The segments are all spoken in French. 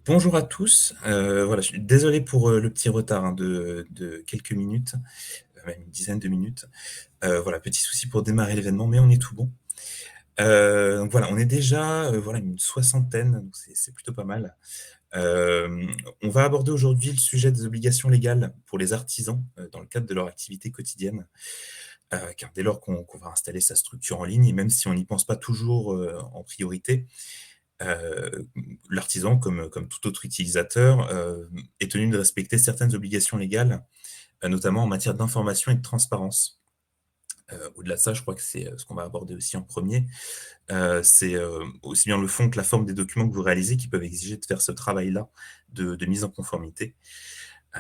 Bonjour à tous. Voilà, je suis désolé pour le petit retard de quelques minutes, même une dizaine de minutes. Voilà, petit souci pour démarrer l'événement, mais on est tout bon. Donc voilà, on est déjà voilà, une soixantaine, donc c'est plutôt pas mal. Euh, on va aborder aujourd'hui le sujet des obligations légales pour les artisans dans le cadre de leur activité quotidienne. Car dès lors qu'on va installer sa structure en ligne, et même si on n'y pense pas toujours en priorité, euh, l'artisan, comme tout autre utilisateur, est tenu de respecter certaines obligations légales, notamment en matière d'information et de transparence. Au-delà de ça, je crois que c'est ce qu'on va aborder aussi en premier. C'est aussi bien le fond que la forme des documents que vous réalisez qui peuvent exiger de faire ce travail-là de mise en conformité. Euh,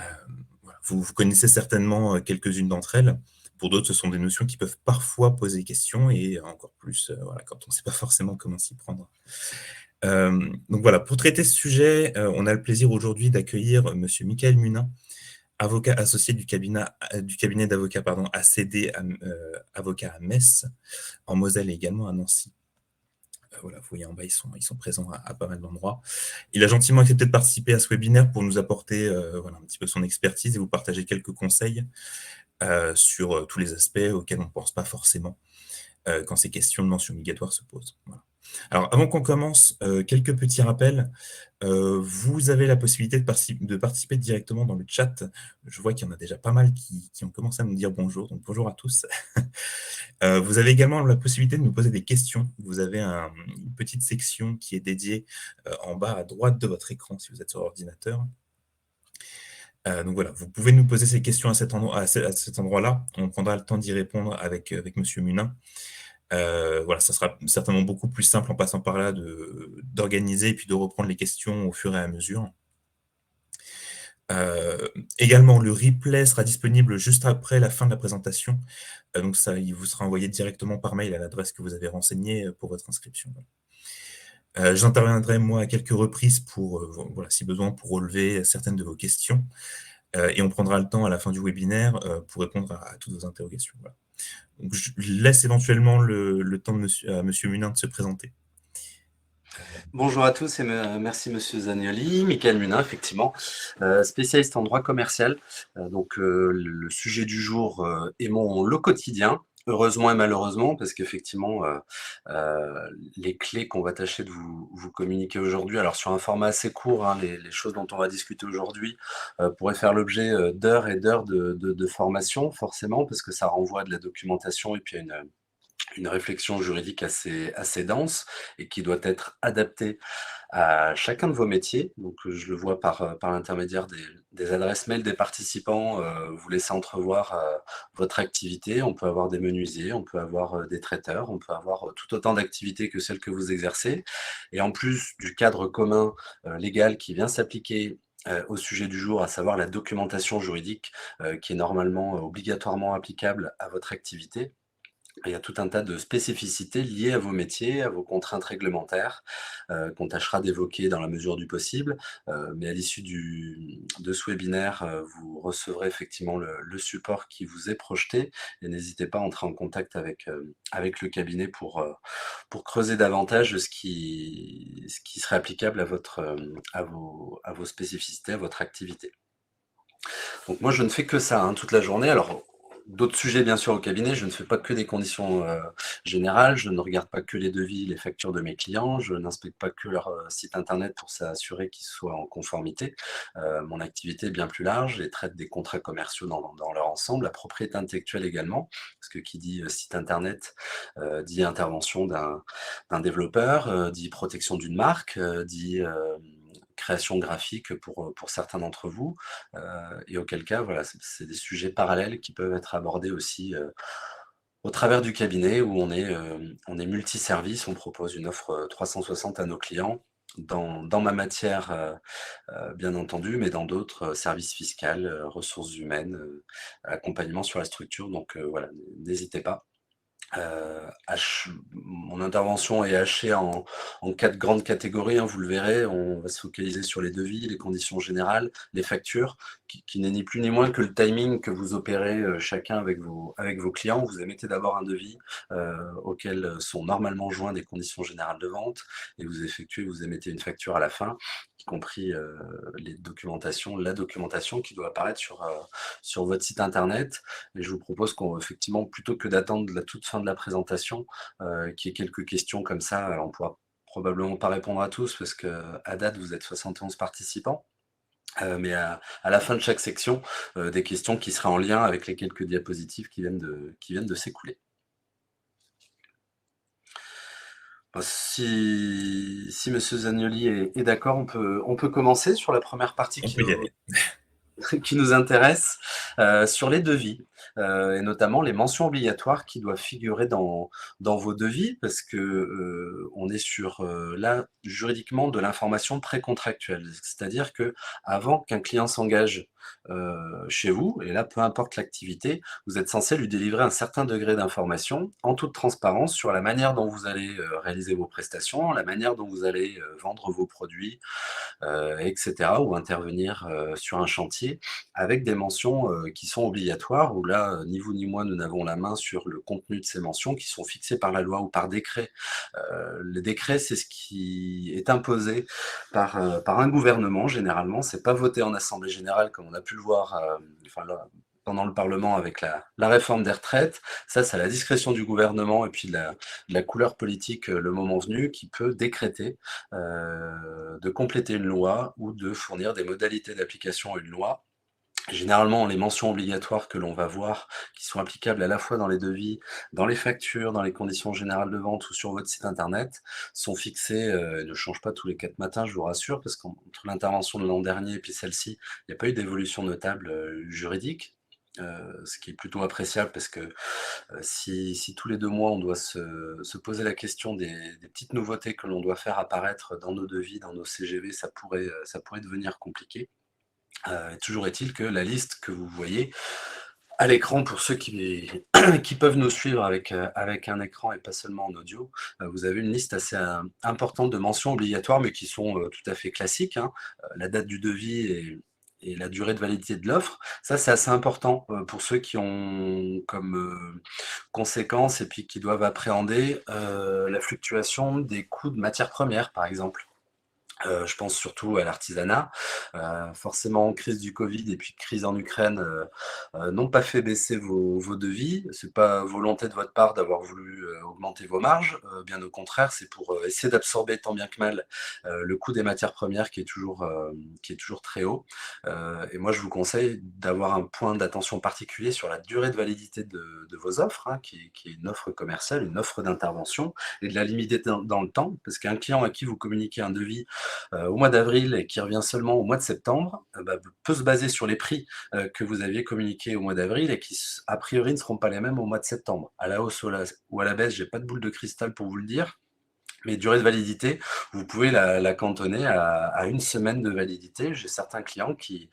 voilà. Vous connaissez certainement quelques-unes d'entre elles. Pour d'autres, ce sont des notions qui peuvent parfois poser question et encore plus voilà, quand on ne sait pas forcément comment s'y prendre. Donc voilà, pour traiter ce sujet, on a le plaisir aujourd'hui d'accueillir Monsieur Michael Munin, avocat associé du cabinet d'avocats ACD, avocat à Metz, en Moselle et également à Nancy. Voilà, vous voyez en bas, ils sont présents à pas mal d'endroits. Il a gentiment accepté de participer à ce webinaire pour nous apporter voilà, un petit peu son expertise et vous partager quelques conseils sur tous les aspects auxquels on ne pense pas forcément quand ces questions de mention obligatoire se posent. Voilà. Alors, avant qu'on commence, quelques petits rappels. Vous avez la possibilité de participer directement dans le chat. Je vois qu'il y en a déjà pas mal qui ont commencé à nous dire bonjour, donc bonjour à tous. Vous avez également la possibilité de nous poser des questions. Vous avez une petite section qui est dédiée en bas à droite de votre écran si vous êtes sur ordinateur. Donc voilà, vous pouvez nous poser ces questions à cet endroit-là. On prendra le temps d'y répondre avec Monsieur Munin. Voilà, ça sera certainement beaucoup plus simple en passant par là d'organiser et puis de reprendre les questions au fur et à mesure. Également, le replay sera disponible juste après la fin de la présentation. Donc ça, il vous sera envoyé directement par mail à l'adresse que vous avez renseignée pour votre inscription. J'interviendrai moi à quelques reprises pour, voilà, si besoin, pour relever certaines de vos questions. Et on prendra le temps à la fin du webinaire pour répondre à toutes vos interrogations. Voilà. Donc, je laisse éventuellement le temps à Monsieur Munin de se présenter. Bonjour à tous et merci Monsieur Zanioli. Michael Munin, effectivement, spécialiste en droit commercial. Le sujet du jour est le quotidien, heureusement et malheureusement, parce qu'effectivement, les clés qu'on va tâcher de vous communiquer aujourd'hui, alors sur un format assez court, hein, les choses dont on va discuter aujourd'hui pourraient faire l'objet d'heures et d'heures de formation, forcément, parce que ça renvoie à de la documentation et puis à une réflexion juridique assez dense et qui doit être adaptée à chacun de vos métiers. Donc, je le vois par l'intermédiaire des adresses mail des participants, vous laissez entrevoir votre activité. On peut avoir des menuisiers, on peut avoir des traiteurs, on peut avoir tout autant d'activités que celles que vous exercez. Et en plus du cadre commun légal qui vient s'appliquer au sujet du jour, à savoir la documentation juridique qui est normalement obligatoirement applicable à votre activité, il y a tout un tas de spécificités liées à vos métiers, à vos contraintes réglementaires, qu'on tâchera d'évoquer dans la mesure du possible. Mais à l'issue de ce webinaire, vous recevrez effectivement le support qui vous est projeté et n'hésitez pas à entrer en contact avec le cabinet pour creuser davantage ce qui serait applicable à vos spécificités, à votre activité. Donc moi, je ne fais que ça hein, toute la journée. Alors, d'autres sujets, bien sûr, au cabinet. Je ne fais pas que des conditions générales. Je ne regarde pas que les devis, les factures de mes clients. Je n'inspecte pas que leur site internet pour s'assurer qu'ils soient en conformité. Mon activité est bien plus large et traite des contrats commerciaux dans leur ensemble. La propriété intellectuelle également, parce que qui dit site internet dit intervention d'un développeur, dit protection d'une marque, dit création graphique pour certains d'entre vous, et auquel cas, voilà, c'est des sujets parallèles qui peuvent être abordés aussi au travers du cabinet où on est multiservice, on propose une offre 360 à nos clients dans ma matière, bien entendu, mais dans d'autres, services fiscaux, ressources humaines, accompagnement sur la structure. Donc voilà, n'hésitez pas. Mon intervention est hachée en 4 grandes catégories, hein, vous le verrez. On va se focaliser sur les devis, les conditions générales, les factures, qui n'est ni plus ni moins que le timing que vous opérez chacun avec vos clients. Vous émettez d'abord un devis auquel sont normalement joints des conditions générales de vente et vous émettez une facture à la fin, y compris la documentation qui doit apparaître sur votre site internet. Et je vous propose qu'effectivement, plutôt que d'attendre la toute fin de la présentation, qu'il y ait quelques questions comme ça, on pourra probablement pas répondre à tous parce qu'à date, vous êtes 71 participants. Mais à la fin de chaque section, des questions qui seraient en lien avec les quelques diapositives qui viennent de s'écouler. Si Monsieur Zagnoli est d'accord, on peut commencer sur la première partie On peut y aller. qui nous intéresse, sur les devis, et notamment les mentions obligatoires qui doivent figurer dans vos devis parce que, on est sur, là, juridiquement, de l'information précontractuelle. C'est-à-dire qu'avant qu'un client s'engage, chez vous et là, peu importe l'activité, vous êtes censé lui délivrer un certain degré d'information en toute transparence sur la manière dont vous allez, réaliser vos prestations, la manière dont vous allez, vendre vos produits, et cetera, ou intervenir, sur un chantier avec des mentions, qui sont obligatoires, où là, ni vous ni moi, nous n'avons la main sur le contenu de ces mentions qui sont fixées par la loi ou par décret. Le décret, c'est ce qui est imposé par un gouvernement généralement, c'est pas voté en assemblée générale comme on a pu le voir, enfin là, pendant le parlement avec la réforme des retraites. Ça, c'est à la discrétion du gouvernement et puis de la couleur politique, le moment venu, qui peut décréter de compléter une loi ou de fournir des modalités d'application à une loi. Généralement, les mentions obligatoires que l'on va voir, qui sont applicables à la fois dans les devis, dans les factures, dans les conditions générales de vente ou sur votre site internet, sont fixées et ne changent pas tous les 4 matins, je vous rassure, parce qu'entre l'intervention de l'an dernier et puis celle-ci, il n'y a pas eu d'évolution notable juridique. Ce qui est plutôt appréciable parce que si tous les 2 mois on doit se poser la question des petites nouveautés que l'on doit faire apparaître dans nos devis, dans nos CGV, ça pourrait devenir compliqué. Toujours est-il que la liste que vous voyez à l'écran, pour ceux qui qui peuvent nous suivre avec un écran et pas seulement en audio, vous avez une liste assez importante de mentions obligatoires, mais qui sont tout à fait classiques, hein. La date du devis et la durée de validité de l'offre. Ça, c'est assez important pour ceux qui ont comme conséquence et puis qui doivent appréhender la fluctuation des coûts de matières premières, par exemple. Je pense surtout à l'artisanat. Forcément, crise du Covid et puis crise en Ukraine, n'ont pas fait baisser vos devis. C'est pas volonté de votre part d'avoir voulu, augmenter vos marges, bien au contraire, c'est pour, essayer d'absorber tant bien que mal, le coût des matières premières qui est toujours très haut. Et moi, je vous conseille d'avoir un point d'attention particulier sur la durée de validité de vos offres, hein, qui est une offre commerciale, une offre d'intervention et de la limiter dans le temps. Parce qu'un client à qui vous communiquez un devis au mois d'avril et qui revient seulement au mois de septembre, peut se baser sur les prix que vous aviez communiqués au mois d'avril et qui, a priori, ne seront pas les mêmes au mois de septembre. À la hausse ou à la baisse, j'ai pas de boule de cristal pour vous le dire. Mais durée de validité, vous pouvez la cantonner à 1 semaine de validité. J'ai certains clients qui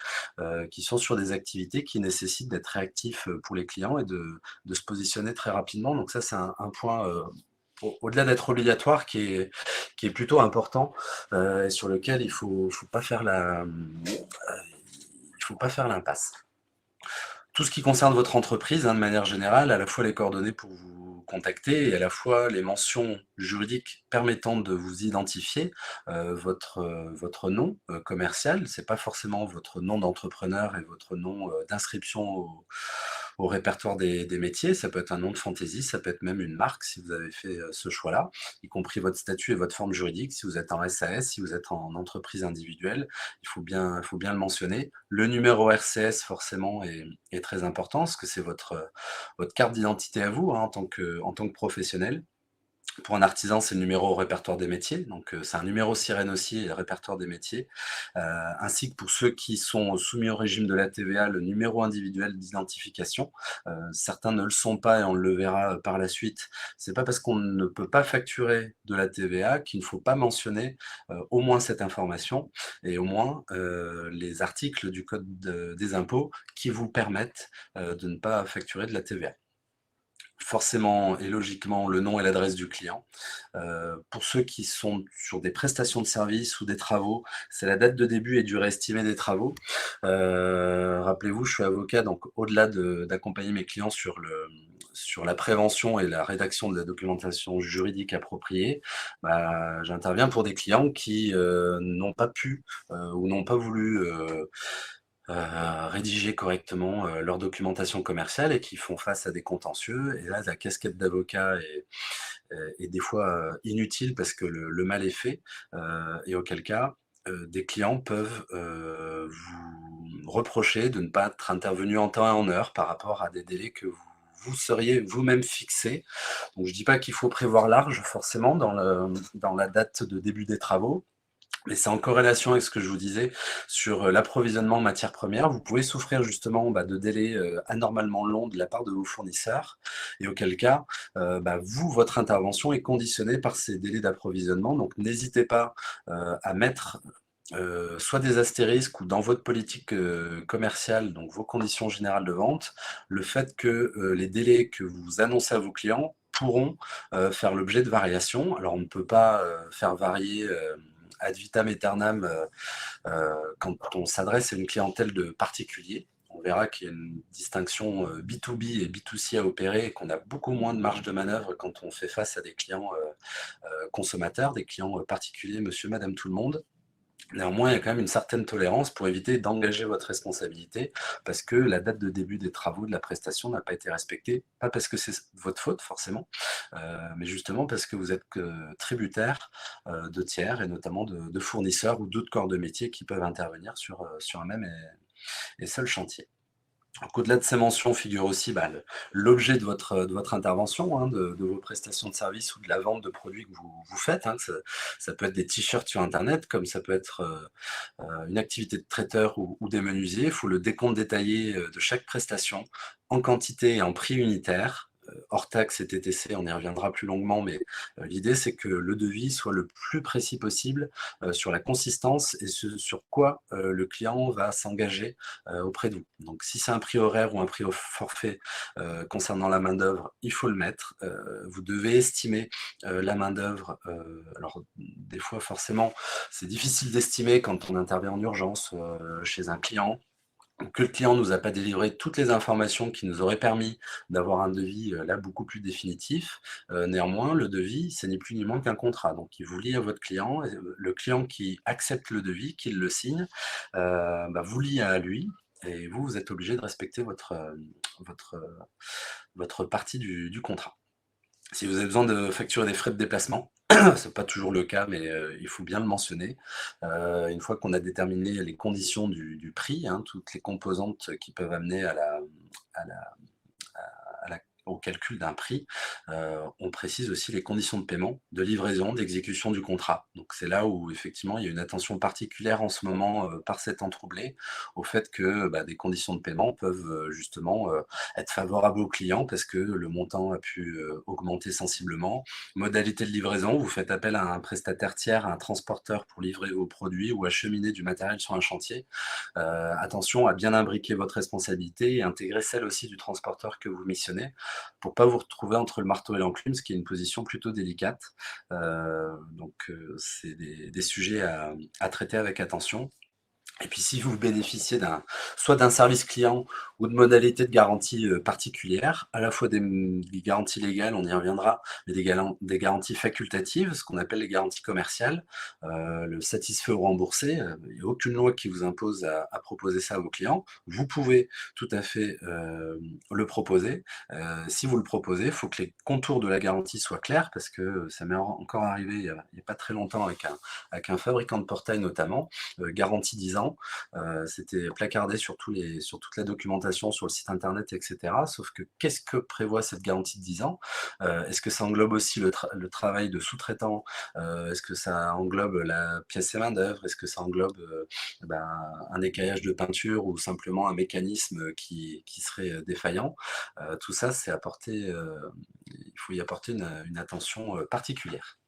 sont sur des activités qui nécessitent d'être réactifs pour les clients et de se positionner très rapidement. Donc ça, c'est un point au-delà d'être obligatoire, qui est plutôt important et sur lequel faut pas faire il faut pas faire l'impasse. Tout ce qui concerne votre entreprise, hein, de manière générale, à la fois les coordonnées pour vous contacter et à la fois les mentions juridiques permettant de vous identifier, votre nom commercial. C'est pas forcément votre nom d'entrepreneur et votre nom d'inscription au répertoire des métiers. Ça peut être un nom de fantaisie, ça peut être même une marque si vous avez fait ce choix-là, y compris votre statut et votre forme juridique. Si vous êtes en SAS, si vous êtes en entreprise individuelle, il faut bien le mentionner. Le numéro RCS, forcément, est très important, parce que c'est votre carte d'identité à vous, hein, en tant que professionnel. Pour un artisan, c'est le numéro au répertoire des métiers, donc c'est un numéro sirène aussi, le répertoire des métiers, ainsi que pour ceux qui sont soumis au régime de la TVA, le numéro individuel d'identification. Certains ne le sont pas et on le verra par la suite. C'est pas parce qu'on ne peut pas facturer de la TVA qu'il ne faut pas mentionner au moins cette information et au moins les articles du code des impôts qui vous permettent de ne pas facturer de la TVA. forcément et logiquement le nom et l'adresse du client. Pour ceux qui sont sur des prestations de services ou des travaux, c'est la date de début et durée estimée des travaux. Rappelez-vous, je suis avocat, donc au-delà d'accompagner mes clients sur la prévention et la rédaction de la documentation juridique appropriée, j'interviens pour des clients qui n'ont pas pu ou n'ont pas voulu rédiger correctement leur documentation commerciale et qui font face à des contentieux. Et là, la casquette d'avocat est des fois inutile parce que le mal est fait, et auquel cas, des clients peuvent vous reprocher de ne pas être intervenu en temps et en heure par rapport à des délais que vous seriez vous-même fixés. Donc je dis pas qu'il faut prévoir large forcément dans la date de début des travaux, mais c'est en corrélation avec ce que je vous disais sur l'approvisionnement en matières premières. Vous pouvez souffrir justement de délais anormalement longs de la part de vos fournisseurs, et auquel cas, votre intervention est conditionnée par ces délais d'approvisionnement. Donc n'hésitez pas à mettre soit des astérisques ou dans votre politique commerciale, donc vos conditions générales de vente, le fait que les délais que vous annoncez à vos clients pourront faire l'objet de variations. Alors on ne peut pas faire varier ad vitam aeternam quand on s'adresse à une clientèle de particuliers. On verra qu'il y a une distinction B2B et B2C à opérer et qu'on a beaucoup moins de marge de manœuvre quand on fait face à des clients consommateurs, des clients particuliers, monsieur, madame, tout le monde. Néanmoins, il y a quand même une certaine tolérance pour éviter d'engager votre responsabilité parce que la date de début des travaux de la prestation n'a pas été respectée, pas parce que c'est votre faute forcément, mais justement parce que vous êtes tributaire de tiers et notamment de fournisseurs ou d'autres corps de métier qui peuvent intervenir sur un même et seul chantier. Donc, au-delà de ces mentions figure aussi l'objet de votre intervention, hein, de vos prestations de services ou de la vente de produits que vous faites. Hein. Ça peut être des t-shirts sur Internet, comme ça peut être une activité de traiteur ou des menuisiers. Il faut le décompte détaillé de chaque prestation en quantité et en prix unitaire. Hors taxe et TTC, on y reviendra plus longuement, mais l'idée c'est que le devis soit le plus précis possible sur la consistance et sur quoi le client va s'engager auprès de vous. Donc si c'est un prix horaire ou un prix au forfait concernant la main-d'œuvre, il faut le mettre. Vous devez estimer la main-d'œuvre. Alors des fois forcément c'est difficile d'estimer quand on intervient en urgence chez un client, que le client nous a pas délivré toutes les informations qui nous auraient permis d'avoir un devis là beaucoup plus définitif. Néanmoins, le devis, c'est ni plus ni moins qu'un contrat. Donc il vous lie à votre client, et le client qui accepte le devis, qui le signe, vous lie à lui, et vous êtes obligé de respecter votre partie du contrat. Si vous avez besoin de facturer des frais de déplacement, c'est pas toujours le cas, mais il faut bien le mentionner. Une fois qu'on a déterminé les conditions du prix, hein, toutes les composantes qui peuvent amener à la au calcul d'un prix, on précise aussi les conditions de paiement, de livraison, d'exécution du contrat. Donc c'est là où effectivement il y a une attention particulière en ce moment par cet temps troublé au fait que des conditions de paiement peuvent justement être favorables aux clients parce que le montant a pu augmenter sensiblement. Modalité de livraison, vous faites appel à un prestataire tiers, à un transporteur pour livrer vos produits ou acheminer du matériel sur un chantier. Attention à bien imbriquer votre responsabilité et intégrer celle aussi du transporteur que vous missionnez pour pas vous retrouver entre le marteau et l'enclume, ce qui est une position plutôt délicate. C'est des sujets à traiter avec attention. Et puis si vous bénéficiez soit d'un service client ou de modalités de garantie particulières, à la fois des garanties légales, on y reviendra, mais des garanties facultatives, ce qu'on appelle les garanties commerciales, le satisfait ou remboursé, il n'y a aucune loi qui vous impose à proposer ça à vos clients. Vous pouvez tout à fait le proposer. Si vous le proposez, il faut que les contours de la garantie soient clairs, parce que ça m'est encore arrivé il n'y a pas très longtemps avec un fabricant de portail notamment, garantie 10 ans. C'était placardé sur toute la documentation, sur le site internet, etc. Sauf que qu'est-ce que prévoit cette garantie de 10 ans? Est-ce que ça englobe aussi le travail de sous-traitant? Est-ce que ça englobe la pièce et main-d'œuvre? Est-ce que ça englobe un écaillage de peinture ou simplement un mécanisme qui serait défaillant? Tout ça, il faut y apporter une attention particulière.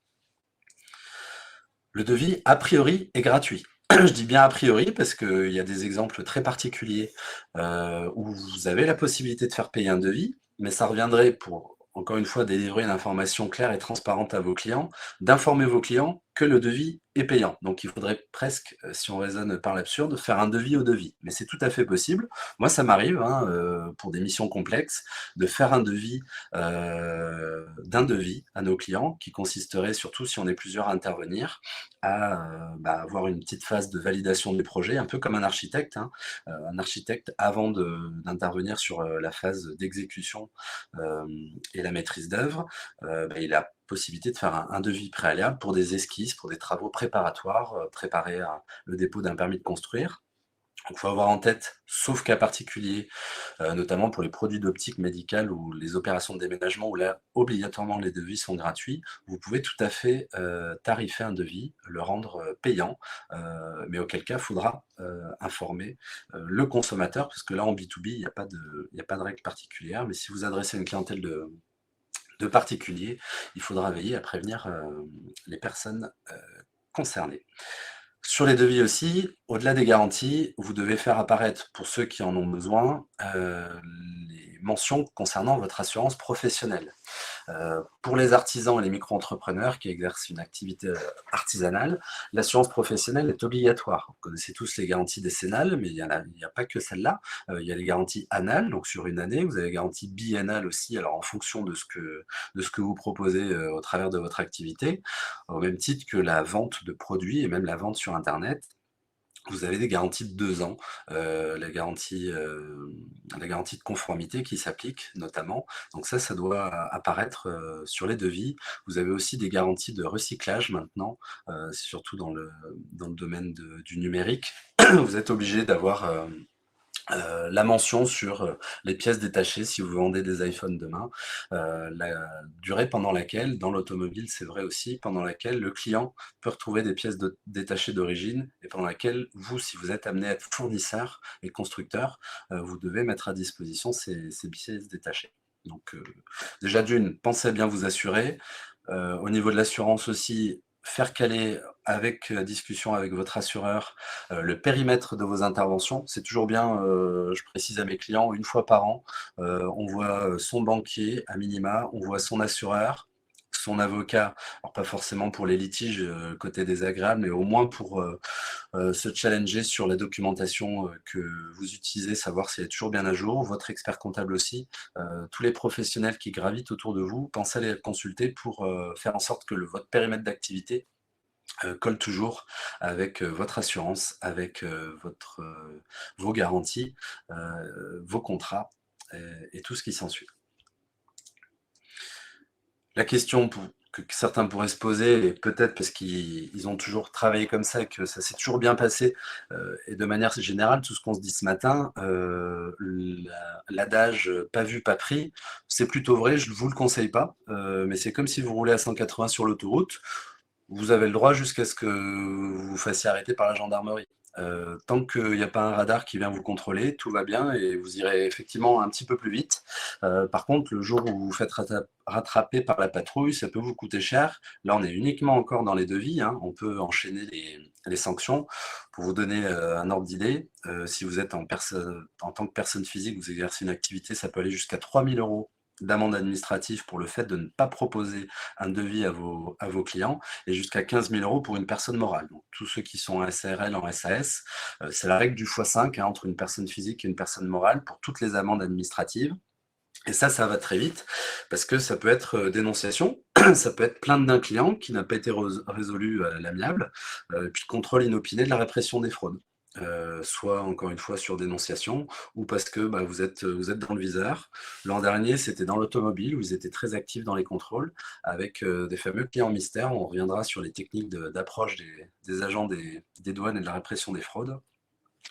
Le devis, a priori, est gratuit. Je dis bien a priori parce qu'il y a des exemples très particuliers où vous avez la possibilité de faire payer un devis, mais ça reviendrait pour encore une fois, délivrer une information claire et transparente à vos clients, d'informer vos clients que le devis est payant. Donc il faudrait presque, si on raisonne par l'absurde, faire un devis au devis. Mais c'est tout à fait possible. Moi, ça m'arrive, hein, pour des missions complexes, de faire un devis d'un devis à nos clients, qui consisterait, surtout si on est plusieurs à intervenir, à avoir une petite phase de validation du projet, un peu comme un architecte, hein. Un architecte, avant d'intervenir sur la phase d'exécution et la maîtrise d'œuvre, il a possibilité de faire un devis préalable pour des esquisses, pour des travaux préparatoires, préparer le dépôt d'un permis de construire. Il faut avoir en tête, sauf cas particulier, notamment pour les produits d'optique médicale ou les opérations de déménagement où là, obligatoirement, les devis sont gratuits, vous pouvez tout à fait tarifer un devis, le rendre payant, mais auquel cas, il faudra informer le consommateur, parce que là, en B2B, il n'y a pas de règle particulière, mais si vous adressez une clientèle de particuliers, il faudra veiller à prévenir les personnes concernées. Sur les devis aussi, au-delà des garanties, vous devez faire apparaître, pour ceux qui en ont besoin, les mentions concernant votre assurance professionnelle. Pour les artisans et les micro-entrepreneurs qui exercent une activité artisanale, l'assurance professionnelle est obligatoire. Vous connaissez tous les garanties décennales, mais il n'y a pas que celle-là. Il y a les garanties annuelles, donc sur une année. Vous avez les garanties biennales aussi, alors en fonction de ce que vous proposez au travers de votre activité, au même titre que la vente de produits et même la vente sur Internet. Vous avez des garanties de 2 ans, la garantie de conformité qui s'applique notamment. Donc ça doit apparaître sur les devis. Vous avez aussi des garanties de recyclage maintenant, surtout dans le domaine du numérique. Vous êtes obligé d'avoir la mention sur les pièces détachées si vous vendez des iPhones demain, la durée pendant laquelle, dans l'automobile c'est vrai aussi, pendant laquelle le client peut retrouver des pièces détachées d'origine et pendant laquelle vous, si vous êtes amené à être fournisseur et constructeur, vous devez mettre à disposition ces pièces détachées. Donc déjà d'une, pensez à bien vous assurer. Au niveau de l'assurance aussi, faire caler avec discussion avec votre assureur le périmètre de vos interventions. C'est toujours bien, je précise à mes clients, une fois par an, on voit son banquier à minima, on voit son assureur, son avocat, alors pas forcément pour les litiges côté désagréable, mais au moins pour se challenger sur la documentation que vous utilisez, savoir si elle est toujours bien à jour, votre expert comptable aussi, tous les professionnels qui gravitent autour de vous, pensez à les consulter pour faire en sorte que votre périmètre d'activité colle toujours avec votre assurance, avec vos garanties, vos contrats et tout ce qui s'ensuit. La question que certains pourraient se poser, et peut-être parce qu'ils ont toujours travaillé comme ça et que ça s'est toujours bien passé, et de manière générale, tout ce qu'on se dit ce matin, l'adage pas vu, pas pris, c'est plutôt vrai, je ne vous le conseille pas, mais c'est comme si vous roulez à 180 sur l'autoroute, vous avez le droit jusqu'à ce que vous vous fassiez arrêter par la gendarmerie. Tant qu'il n'y a pas un radar qui vient vous contrôler, tout va bien et vous irez effectivement un petit peu plus vite. Par contre, le jour où vous vous faites rattraper par la patrouille, ça peut vous coûter cher. Là, on est uniquement encore dans les devis, hein. On peut enchaîner les sanctions. Pour vous donner un ordre d'idée, si vous êtes en tant que personne physique, vous exercez une activité, ça peut aller jusqu'à 3 000 € d'amende administrative pour le fait de ne pas proposer un devis à vos clients et jusqu'à 15 000 € pour une personne morale. Donc, tous ceux qui sont en SARL, en SAS, c'est la règle du x5 hein, entre une personne physique et une personne morale pour toutes les amendes administratives. Et ça va très vite parce que ça peut être dénonciation, ça peut être plainte d'un client qui n'a pas été résolu à l'amiable, puis contrôle inopiné de la répression des fraudes. Soit encore une fois sur dénonciation ou parce que vous êtes dans le viseur. L'an dernier, c'était dans l'automobile où ils étaient très actifs dans les contrôles avec des fameux clients mystères. On reviendra sur les techniques d'approche des agents des douanes et de la répression des fraudes.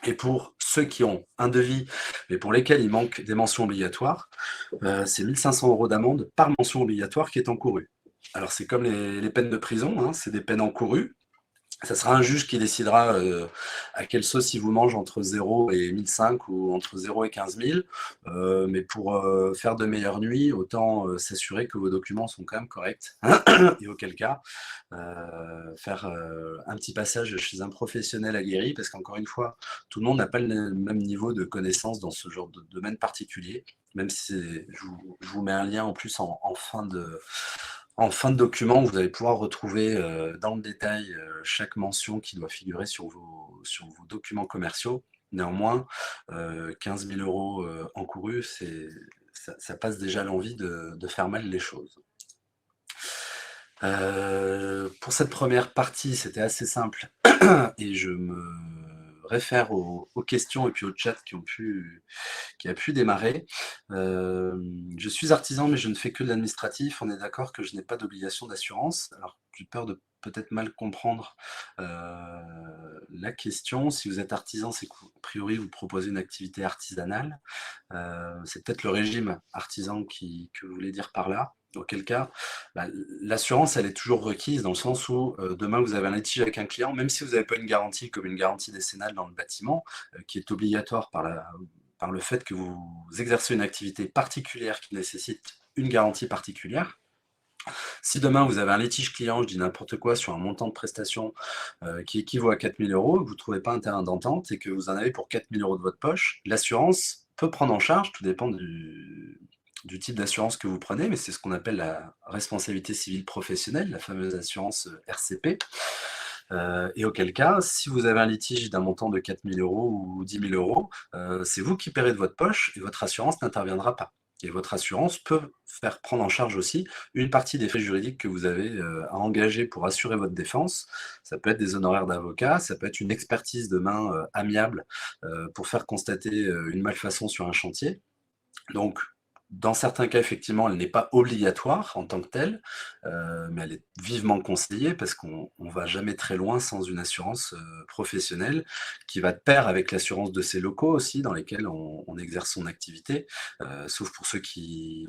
Et pour ceux qui ont un devis, mais pour lesquels il manque des mentions obligatoires, c'est 1 500 € d'amende par mention obligatoire qui est encourue. Alors c'est comme les peines de prison, hein, c'est des peines encourues. Ça sera un juge qui décidera à quelle sauce il vous mange entre 0 et 1005 ou entre 0 et 15 000. Mais pour faire de meilleures nuits, autant s'assurer que vos documents sont quand même corrects. Et auquel cas, faire un petit passage chez un professionnel aguerri, parce qu'encore une fois, tout le monde n'a pas le même niveau de connaissance dans ce genre de domaine particulier, même si je vous mets un lien en plus en fin de document, vous allez pouvoir retrouver dans le détail chaque mention qui doit figurer sur vos documents commerciaux. Néanmoins, 15 000 € encourus, ça passe déjà l'envie de faire mal les choses. Pour cette première partie, c'était assez simple et je me réfère aux questions et puis au chat qui a pu démarrer. Je suis artisan, mais je ne fais que de l'administratif. On est d'accord que je n'ai pas d'obligation d'assurance. Alors, j'ai peur de peut-être mal comprendre la question. Si vous êtes artisan, c'est qu'a priori, vous proposez une activité artisanale. C'est peut-être le régime artisan que vous voulez dire par là. Auquel cas, bah, l'assurance, elle est toujours requise dans le sens où demain, vous avez un litige avec un client, même si vous n'avez pas une garantie comme une garantie décennale dans le bâtiment, qui est obligatoire par le fait que vous exercez une activité particulière qui nécessite une garantie particulière. Si demain vous avez un litige client, je dis n'importe quoi, sur un montant de prestation qui équivaut à 4 000 €, que vous ne trouvez pas un terrain d'entente et que vous en avez pour 4 000 € de votre poche, l'assurance peut prendre en charge, tout dépend du type d'assurance que vous prenez, mais c'est ce qu'on appelle la responsabilité civile professionnelle, la fameuse assurance RCP. Et auquel cas, si vous avez un litige d'un montant de 4 000 € ou 10 000 €, c'est vous qui paierez de votre poche et votre assurance n'interviendra pas. Et votre assurance peut faire prendre en charge aussi une partie des frais juridiques que vous avez à engager pour assurer votre défense. Ça peut être des honoraires d'avocat, ça peut être une expertise de main amiable pour faire constater une malfaçon sur un chantier. Donc, dans certains cas, effectivement, elle n'est pas obligatoire en tant que telle, mais elle est vivement conseillée parce qu'on ne va jamais très loin sans une assurance professionnelle qui va de pair avec l'assurance de ses locaux aussi dans lesquels on exerce son activité, sauf pour ceux qui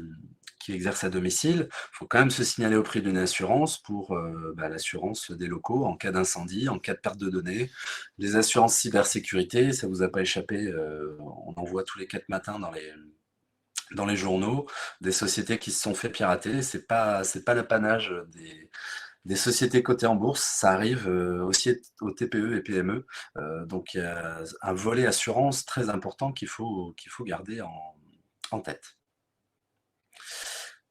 exercent à domicile. Il faut quand même se signaler au prix d'une assurance pour l'assurance des locaux en cas d'incendie, en cas de perte de données. Les assurances cybersécurité, ça ne vous a pas échappé, on en voit tous les 4 matins dans les journaux, des sociétés qui se sont fait pirater. C'est pas l'apanage des sociétés cotées en bourse, ça arrive aussi aux TPE et PME. Donc il y a un volet assurance très important qu'il faut garder en tête.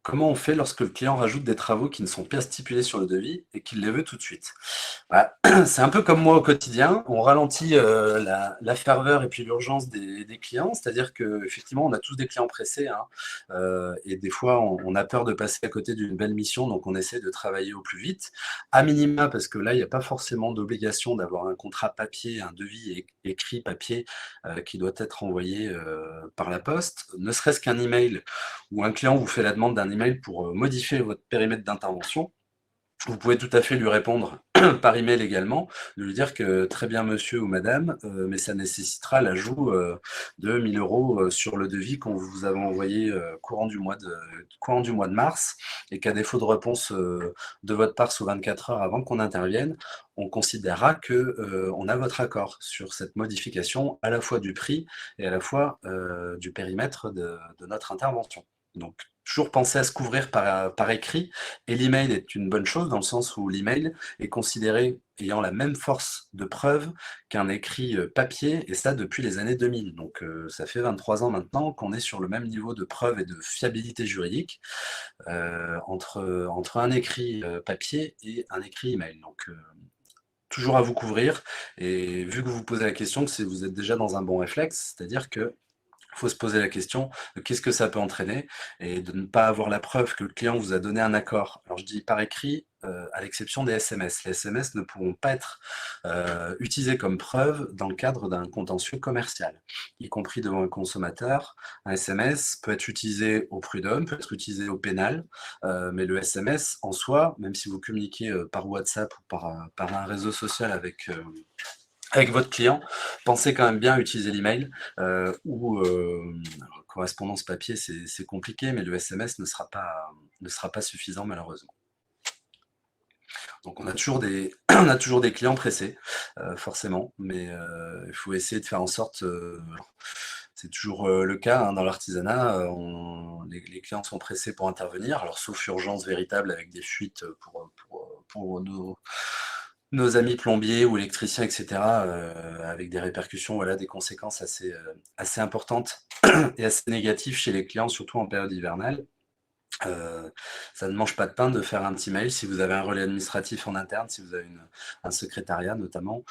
Comment on fait lorsque le client rajoute des travaux qui ne sont pas stipulés sur le devis et qu'il les veut tout de suite? Bah, c'est un peu comme moi au quotidien, on ralentit la ferveur et puis l'urgence des clients, c'est-à-dire qu'effectivement, on a tous des clients pressés, hein, et des fois, on a peur de passer à côté d'une belle mission, donc on essaie de travailler au plus vite. À minima, parce que là, il n'y a pas forcément d'obligation d'avoir un contrat papier, un devis écrit papier qui doit être envoyé par la poste, ne serait-ce qu'un email où un client vous fait la demande d'un email pour modifier votre périmètre d'intervention. Vous pouvez tout à fait lui répondre par email également, de lui dire que très bien monsieur ou madame, mais ça nécessitera l'ajout de 1 000 € sur le devis qu'on vous avait envoyé courant du mois de mars, et qu'à défaut de réponse de votre part sous 24 heures avant qu'on intervienne, on considérera que on a votre accord sur cette modification à la fois du prix et à la fois du périmètre de notre intervention. Donc toujours penser à se couvrir par écrit, et l'email est une bonne chose dans le sens où l'email est considéré ayant la même force de preuve qu'un écrit papier, et ça depuis les années 2000. Donc ça fait 23 ans maintenant qu'on est sur le même niveau de preuve et de fiabilité juridique entre un écrit papier et un écrit email. Donc toujours à vous couvrir, et vu que vous vous posez la question, que vous êtes déjà dans un bon réflexe, c'est-à-dire que il faut se poser la question de qu'est-ce que ça peut entraîner, et de ne pas avoir la preuve que le client vous a donné un accord. Alors je dis par écrit, à l'exception des SMS. Les SMS ne pourront pas être utilisés comme preuve dans le cadre d'un contentieux commercial, y compris devant un consommateur. Un SMS peut être utilisé au prud'homme, peut être utilisé au pénal, mais le SMS en soi, même si vous communiquez par WhatsApp ou par un réseau social avec votre client, pensez quand même bien à utiliser l'email ou correspondance papier, c'est compliqué, mais le SMS ne sera pas suffisant malheureusement. Donc on a toujours des, on a toujours des clients pressés, forcément, mais il faut essayer de faire en sorte, c'est toujours le cas hein, dans l'artisanat, les clients sont pressés pour intervenir, alors sauf urgence véritable avec des fuites pour nos amis plombiers ou électriciens, etc., avec des répercussions, voilà, des conséquences assez importantes et assez négatives chez les clients, surtout en période hivernale. Ça ne mange pas de pain de faire un petit mail si vous avez un relais administratif en interne, si vous avez un secrétariat notamment,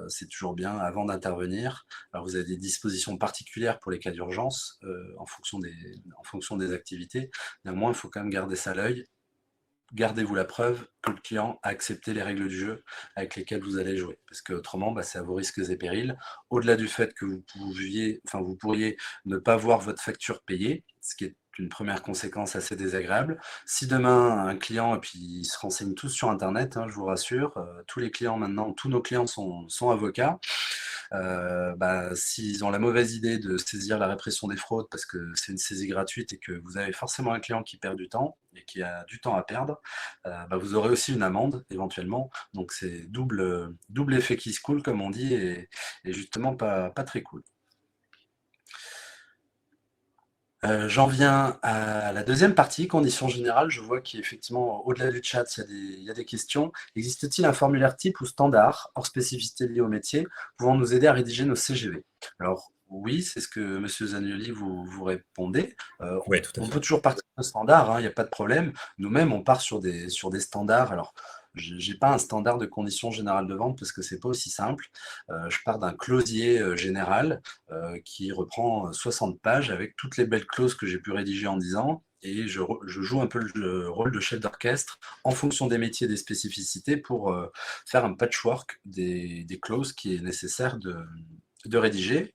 c'est toujours bien avant d'intervenir. Alors vous avez des dispositions particulières pour les cas d'urgence en fonction des activités. Néanmoins, il faut quand même garder ça à l'œil. Gardez-vous la preuve que le client a accepté les règles du jeu avec lesquelles vous allez jouer. Parce qu'autrement, bah, c'est à vos risques et périls. Au-delà du fait que vous pourriez ne pas voir votre facture payée, ce qui est une première conséquence assez désagréable. Si demain, un client, et puis ils se renseignent tous sur Internet, hein, je vous rassure, tous les clients maintenant, tous nos clients sont avocats. Bah, s'ils ont la mauvaise idée de saisir la répression des fraudes parce que c'est une saisie gratuite et que vous avez forcément un client qui perd du temps et qui a du temps à perdre, bah, vous aurez aussi une amende éventuellement. Donc c'est double effet qui se coule, comme on dit, et justement pas très cool. J'en viens à la deuxième partie, conditions générales. Je vois qu'effectivement, au-delà du chat, il y a des questions. Existe-t-il un formulaire type ou standard, hors spécificité liée au métier, pouvant nous aider à rédiger nos CGV? Alors, oui, c'est ce que Monsieur Zanioli vous répondait. Ouais, tout à On fait. peut toujours partir d'un standard, hein, il n'y a pas de problème. Nous-mêmes, on part sur des standards. Alors, je n'ai pas un standard de conditions générales de vente parce que c'est pas aussi simple. Je pars d'un closier général qui reprend 60 pages avec toutes les belles clauses que j'ai pu rédiger en 10 ans. Et je joue un peu le rôle de chef d'orchestre en fonction des métiers et des spécificités pour faire un patchwork des clauses qui est nécessaire de rédiger.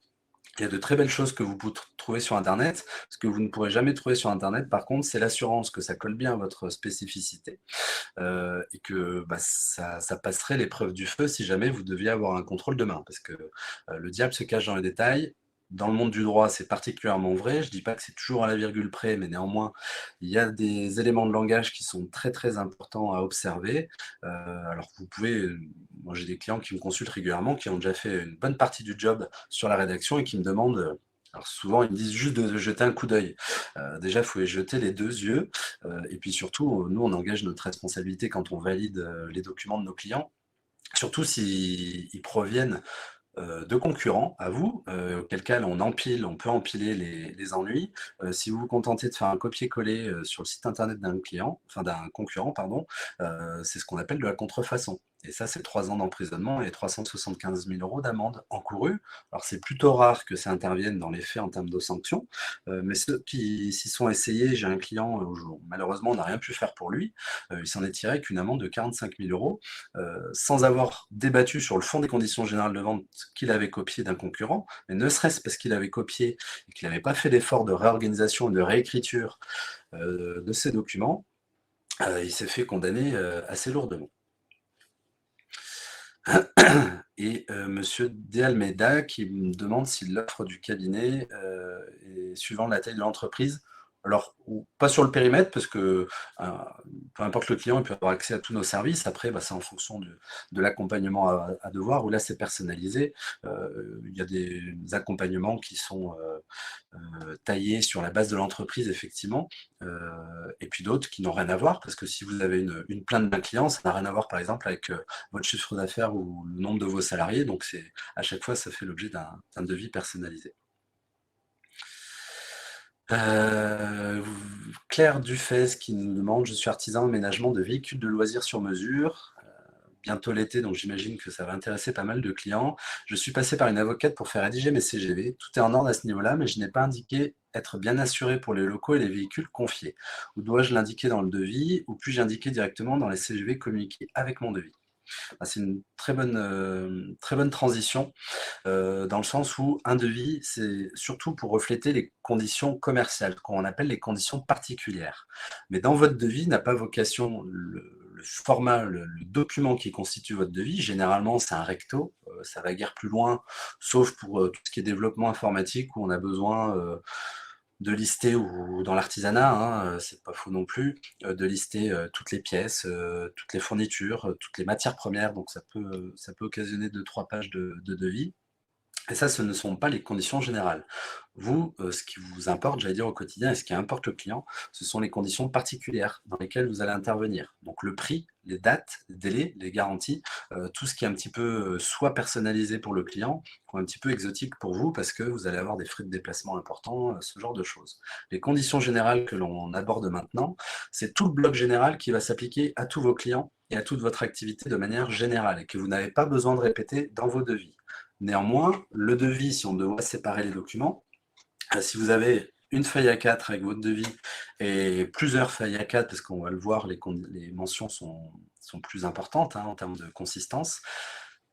Il y a de très belles choses que vous pouvez trouver sur Internet. Ce que vous ne pourrez jamais trouver sur Internet, par contre, c'est l'assurance que ça colle bien à votre spécificité et que bah, ça passerait l'épreuve du feu si jamais vous deviez avoir un contrôle demain. Parce que le diable se cache dans les détails. Dans le monde du droit, c'est particulièrement vrai. Je ne dis pas que c'est toujours à la virgule près, mais néanmoins, il y a des éléments de langage qui sont très très importants à observer. Alors vous pouvez, moi j'ai des clients qui me consultent régulièrement, qui ont déjà fait une bonne partie du job sur la rédaction et qui me demandent, alors souvent ils me disent juste de jeter un coup d'œil. Déjà, il faut y jeter les deux yeux. Et puis surtout, nous, on engage notre responsabilité quand on valide les documents de nos clients, surtout s'ils proviennent de concurrents à vous, auquel cas on peut empiler les ennuis. Si vous vous contentez de faire un copier-coller sur le site internet d'un client, enfin d'un concurrent, pardon, c'est ce qu'on appelle de la contrefaçon. Et ça, c'est 3 ans d'emprisonnement et 375 000 € d'amende encourue. Alors, c'est plutôt rare que ça intervienne dans les faits en termes de sanctions, mais ceux qui s'y sont essayés, j'ai un client où malheureusement on n'a rien pu faire pour lui, il s'en est tiré avec une amende de 45 000 € sans avoir débattu sur le fond des conditions générales de vente qu'il avait copié d'un concurrent, mais ne serait-ce parce qu'il avait copié et qu'il n'avait pas fait d'effort de réorganisation et de réécriture de ces documents, il s'est fait condamner assez lourdement. Et Monsieur De Almeida qui me demande si l'offre du cabinet est suivant la taille de l'entreprise. Alors, pas sur le périmètre, parce que peu importe le client, il peut avoir accès à tous nos services. Après, bah, c'est en fonction de l'accompagnement à devoir, où là, c'est personnalisé. Il y a des accompagnements qui sont taillés sur la base de l'entreprise, effectivement, et puis d'autres qui n'ont rien à voir, parce que si vous avez une plainte d'un client, ça n'a rien à voir, par exemple, avec votre chiffre d'affaires ou le nombre de vos salariés. Donc, à chaque fois, ça fait l'objet d'un devis personnalisé. Claire Dufez qui nous demande: je suis artisan aménagement de véhicules de loisirs sur mesure. Bientôt l'été, donc j'imagine que ça va intéresser pas mal de clients. Je suis passé par une avocate pour faire rédiger mes CGV. Tout est en ordre à ce niveau-là, mais je n'ai pas indiqué être bien assuré pour les locaux et les véhicules confiés. Ou dois-je l'indiquer dans le devis, ou puis-je indiquer directement dans les CGV communiqués avec mon devis? C'est une très bonne transition, dans le sens où un devis, c'est surtout pour refléter les conditions commerciales, qu'on appelle les conditions particulières. Mais dans votre devis n'a pas vocation le format, le document qui constitue votre devis, généralement c'est un recto, ça va guère plus loin, sauf pour tout ce qui est développement informatique où on a besoin de lister, ou dans l'artisanat, hein, c'est pas faux non plus, de lister toutes les pièces, toutes les fournitures, toutes les matières premières, donc ça peut occasionner 2-3 pages de devis. Et ça, ce ne sont pas les conditions générales. Vous, ce qui vous importe, j'allais dire au quotidien, et ce qui importe le client, ce sont les conditions particulières dans lesquelles vous allez intervenir. Donc le prix, les dates, les délais, les garanties, tout ce qui est un petit peu, soit personnalisé pour le client, ou un petit peu exotique pour vous parce que vous allez avoir des frais de déplacement importants, ce genre de choses. Les conditions générales que l'on aborde maintenant, c'est tout le bloc général qui va s'appliquer à tous vos clients et à toute votre activité de manière générale et que vous n'avez pas besoin de répéter dans vos devis. Néanmoins, le devis, si on doit séparer les documents, si vous avez une feuille A4 avec votre devis et plusieurs feuilles A4, parce qu'on va le voir, les mentions sont plus importantes en termes de consistance,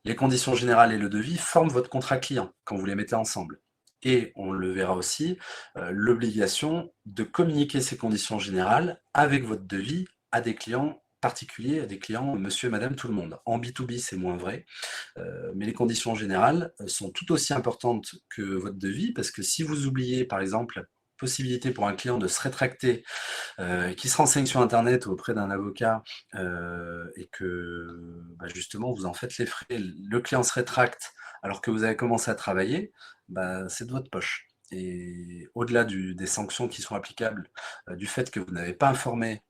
les conditions générales et le devis forment votre contrat client quand vous les mettez ensemble. Et on le verra aussi, l'obligation de communiquer ces conditions générales avec votre devis à des clients particuliers, à des clients monsieur, madame, tout le monde. En B2B, c'est moins vrai, mais les conditions générales sont tout aussi importantes que votre devis, parce que si vous oubliez, par exemple, la possibilité pour un client de se rétracter, qui se renseigne sur internet ou auprès d'un avocat, et que, justement vous en faites les frais, le client se rétracte alors que vous avez commencé à travailler, c'est de votre poche. Et au-delà des sanctions qui sont applicables, du fait que vous n'avez pas informé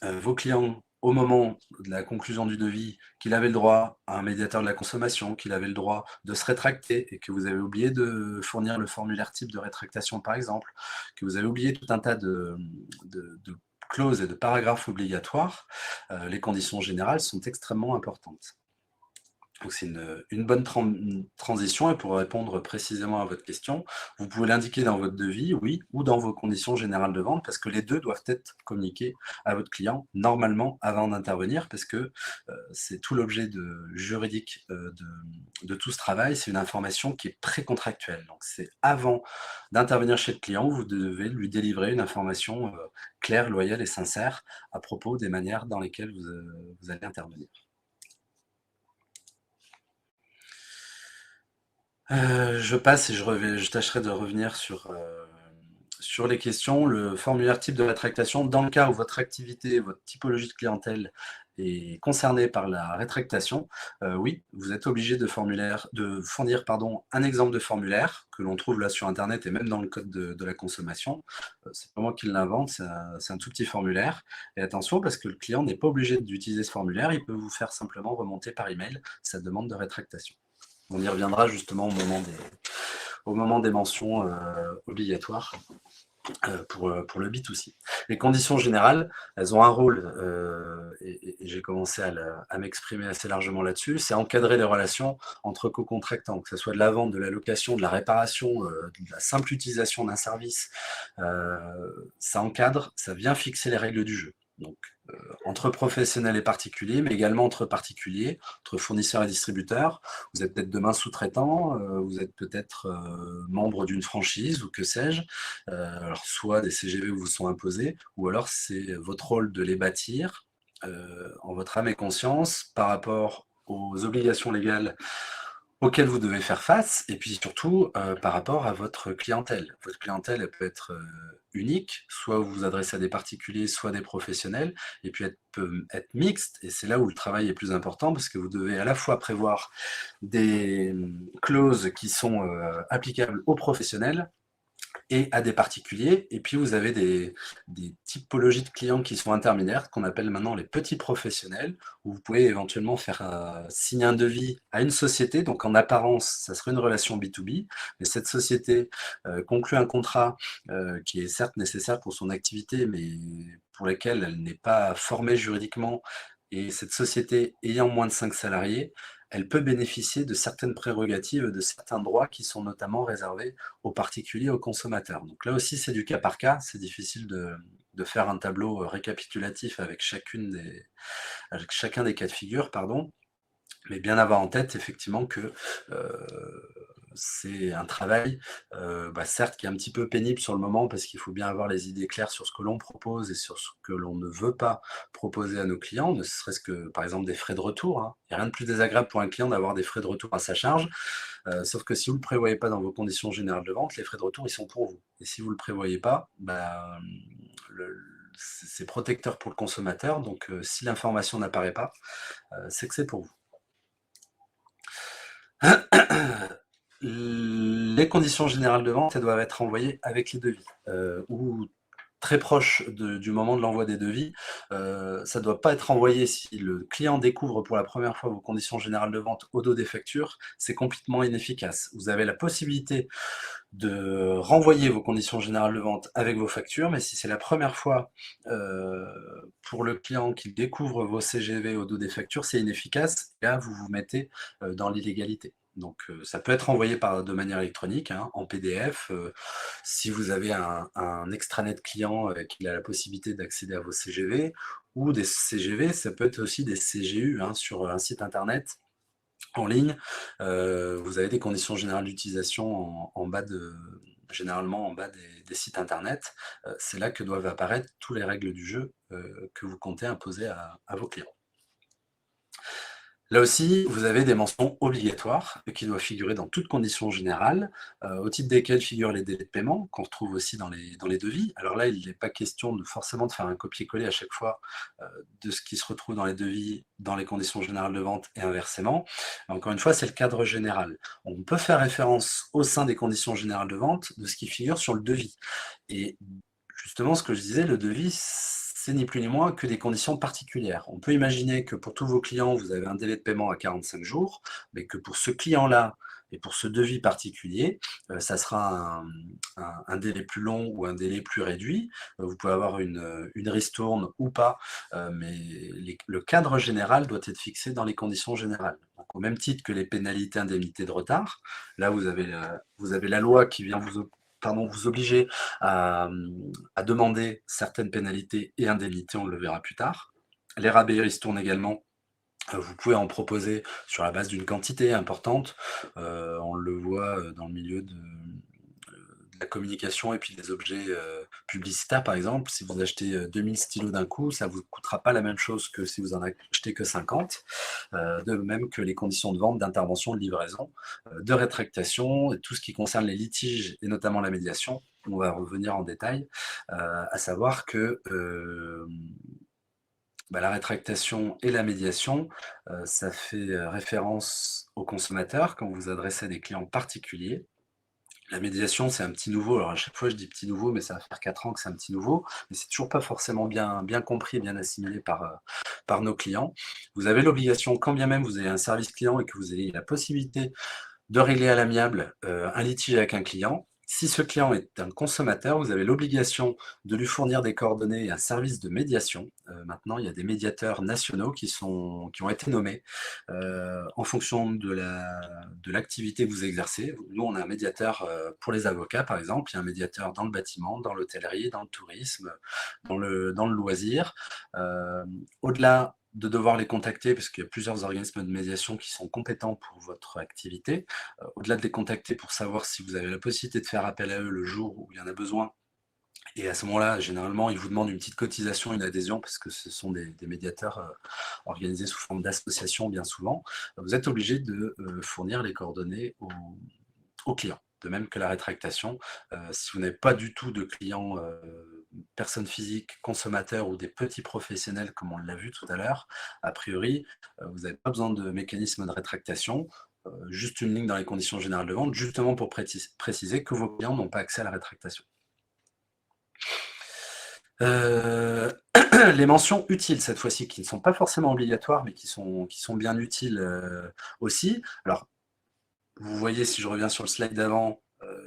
vos clients au moment de la conclusion du devis qu'il avait le droit à un médiateur de la consommation, qu'il avait le droit de se rétracter et que vous avez oublié de fournir le formulaire type de rétractation par exemple, que vous avez oublié tout un tas de clauses et de paragraphes obligatoires, les conditions générales sont extrêmement importantes. Donc c'est une bonne transition, et pour répondre précisément à votre question, vous pouvez l'indiquer dans votre devis, oui, ou dans vos conditions générales de vente, parce que les 2 doivent être communiqués à votre client normalement avant d'intervenir, parce que, c'est tout l'objet juridique, de tout ce travail, c'est une information qui est précontractuelle. Donc c'est avant d'intervenir chez le client, vous devez lui délivrer une information, claire, loyale et sincère à propos des manières dans lesquelles vous allez intervenir. Je passe et je tâcherai de revenir sur les questions. Le formulaire type de rétractation, dans le cas où votre activité, votre typologie de clientèle est concernée par la rétractation, oui, vous êtes obligé de fournir un exemple de formulaire que l'on trouve là sur internet et même dans le code de la consommation. C'est pas moi qui l'invente, c'est un tout petit formulaire. Et attention, parce que le client n'est pas obligé d'utiliser ce formulaire, il peut vous faire simplement remonter par email sa demande de rétractation. On y reviendra justement au moment des mentions obligatoires pour le B2C. Les conditions générales, elles ont un rôle, et j'ai commencé à m'exprimer assez largement là-dessus, c'est encadrer les relations entre co-contractants, que ce soit de la vente, de la location, de la réparation, de la simple utilisation d'un service. Ça encadre, ça vient fixer les règles du jeu. Donc, entre professionnels et particuliers, mais également entre particuliers, entre fournisseurs et distributeurs. Vous êtes peut-être demain sous-traitant, vous êtes peut-être membre d'une franchise ou que sais-je. Alors soit des CGV vous sont imposés, ou alors c'est votre rôle de les bâtir en votre âme et conscience par rapport aux obligations légales auxquelles vous devez faire face, et puis surtout par rapport à votre clientèle. Votre clientèle, elle peut être unique, soit vous vous adressez à des particuliers, soit des professionnels, et puis elle peut être mixte, et c'est là où le travail est plus important, parce que vous devez à la fois prévoir des clauses qui sont applicables aux professionnels et à des particuliers, et puis vous avez des typologies de clients qui sont intermédiaires, qu'on appelle maintenant les petits professionnels, où vous pouvez éventuellement faire signer un devis à une société, donc en apparence, ça serait une relation B2B, mais cette société conclut un contrat qui est certes nécessaire pour son activité, mais pour laquelle elle n'est pas formée juridiquement, et cette société ayant moins de 5 salariés, elle peut bénéficier de certaines prérogatives, de certains droits qui sont notamment réservés aux particuliers, aux consommateurs. Donc là aussi, c'est du cas par cas, c'est difficile de faire un tableau récapitulatif avec chacun des cas de figure, pardon, mais bien avoir en tête effectivement que c'est un travail, certes qui est un petit peu pénible sur le moment parce qu'il faut bien avoir les idées claires sur ce que l'on propose et sur ce que l'on ne veut pas proposer à nos clients, ne serait-ce que, par exemple, des frais de retour, hein. Il n'y a rien de plus désagréable pour un client d'avoir des frais de retour à sa charge, sauf que si vous ne le prévoyez pas dans vos conditions générales de vente, les frais de retour, ils sont pour vous. Et si vous ne le prévoyez pas, le c'est protecteur pour le consommateur, donc si l'information n'apparaît pas, c'est que c'est pour vous. Les conditions générales de vente, elles doivent être envoyées avec les devis, ou très proche du moment de l'envoi des devis. Ça ne doit pas être envoyé si le client découvre pour la première fois vos conditions générales de vente au dos des factures, c'est complètement inefficace. Vous avez la possibilité de renvoyer vos conditions générales de vente avec vos factures, mais si c'est la première fois pour le client qu'il découvre vos CGV au dos des factures, c'est inefficace, et là vous vous mettez dans l'illégalité. Donc ça peut être envoyé de manière électronique, hein, en PDF. Si vous avez un extranet client qu'il a la possibilité d'accéder à vos CGV, ou des CGV, ça peut être aussi des CGU, hein, sur un site internet en ligne. Vous avez des conditions générales d'utilisation généralement en bas des sites internet. C'est là que doivent apparaître toutes les règles du jeu que vous comptez imposer à vos clients. Là aussi, vous avez des mentions obligatoires qui doivent figurer dans toutes conditions générales, au titre desquelles figurent les délais de paiement, qu'on retrouve aussi dans les devis. Alors là, il n'est pas question forcément de faire un copier-coller à chaque fois de ce qui se retrouve dans les devis, dans les conditions générales de vente et inversement. Encore une fois, c'est le cadre général. On peut faire référence au sein des conditions générales de vente de ce qui figure sur le devis. Et justement, ce que je disais, le devis, c'est ni plus ni moins que des conditions particulières. On peut imaginer que pour tous vos clients, vous avez un délai de paiement à 45 jours, mais que pour ce client-là et pour ce devis particulier, ça sera un délai plus long ou un délai plus réduit. Vous pouvez avoir une ristourne ou pas, mais le cadre général doit être fixé dans les conditions générales. Donc, au même titre que les pénalités indemnités de retard, là vous avez la loi qui vient vous obliger à demander certaines pénalités et indemnités, on le verra plus tard. Les rabais ristournes également, vous pouvez en proposer sur la base d'une quantité importante. On le voit dans le milieu de la communication et puis des objets publicitaires, par exemple. Si vous achetez 2000 stylos d'un coup, ça ne vous coûtera pas la même chose que si vous en achetez que 50. De même que les conditions de vente, d'intervention, de livraison, de rétractation, et tout ce qui concerne les litiges et notamment la médiation. On va revenir en détail, à savoir que la rétractation et la médiation, ça fait référence aux consommateurs quand vous vous adressez à des clients particuliers. La médiation, c'est un petit nouveau. Alors, à chaque fois, je dis petit nouveau, mais ça va faire 4 ans que c'est un petit nouveau. Mais c'est toujours pas forcément bien compris et bien assimilé par nos clients. Vous avez l'obligation, quand bien même vous avez un service client et que vous ayez la possibilité de régler à l'amiable un litige avec un client. Si ce client est un consommateur, vous avez l'obligation de lui fournir des coordonnées et un service de médiation. Maintenant, il y a des médiateurs nationaux qui ont été nommés en fonction de l'activité que vous exercez. Nous, on a un médiateur pour les avocats, par exemple. Il y a un médiateur dans le bâtiment, dans l'hôtellerie, dans le tourisme, dans le loisir. Au-delà de devoir les contacter, parce qu'il y a plusieurs organismes de médiation qui sont compétents pour votre activité, au-delà de les contacter pour savoir si vous avez la possibilité de faire appel à eux le jour où il y en a besoin, et à ce moment-là, généralement, ils vous demandent une petite cotisation, une adhésion, parce que ce sont des médiateurs organisés sous forme d'association bien souvent. Vous êtes obligé de fournir les coordonnées aux clients. De même que la rétractation, si vous n'avez pas du tout de clients personnes physiques, consommateurs ou des petits professionnels, comme on l'a vu tout à l'heure, a priori, vous n'avez pas besoin de mécanisme de rétractation, juste une ligne dans les conditions générales de vente, justement pour préciser que vos clients n'ont pas accès à la rétractation. Les mentions utiles, cette fois-ci, qui ne sont pas forcément obligatoires, mais qui sont bien utiles aussi. Alors, vous voyez, si je reviens sur le slide d'avant,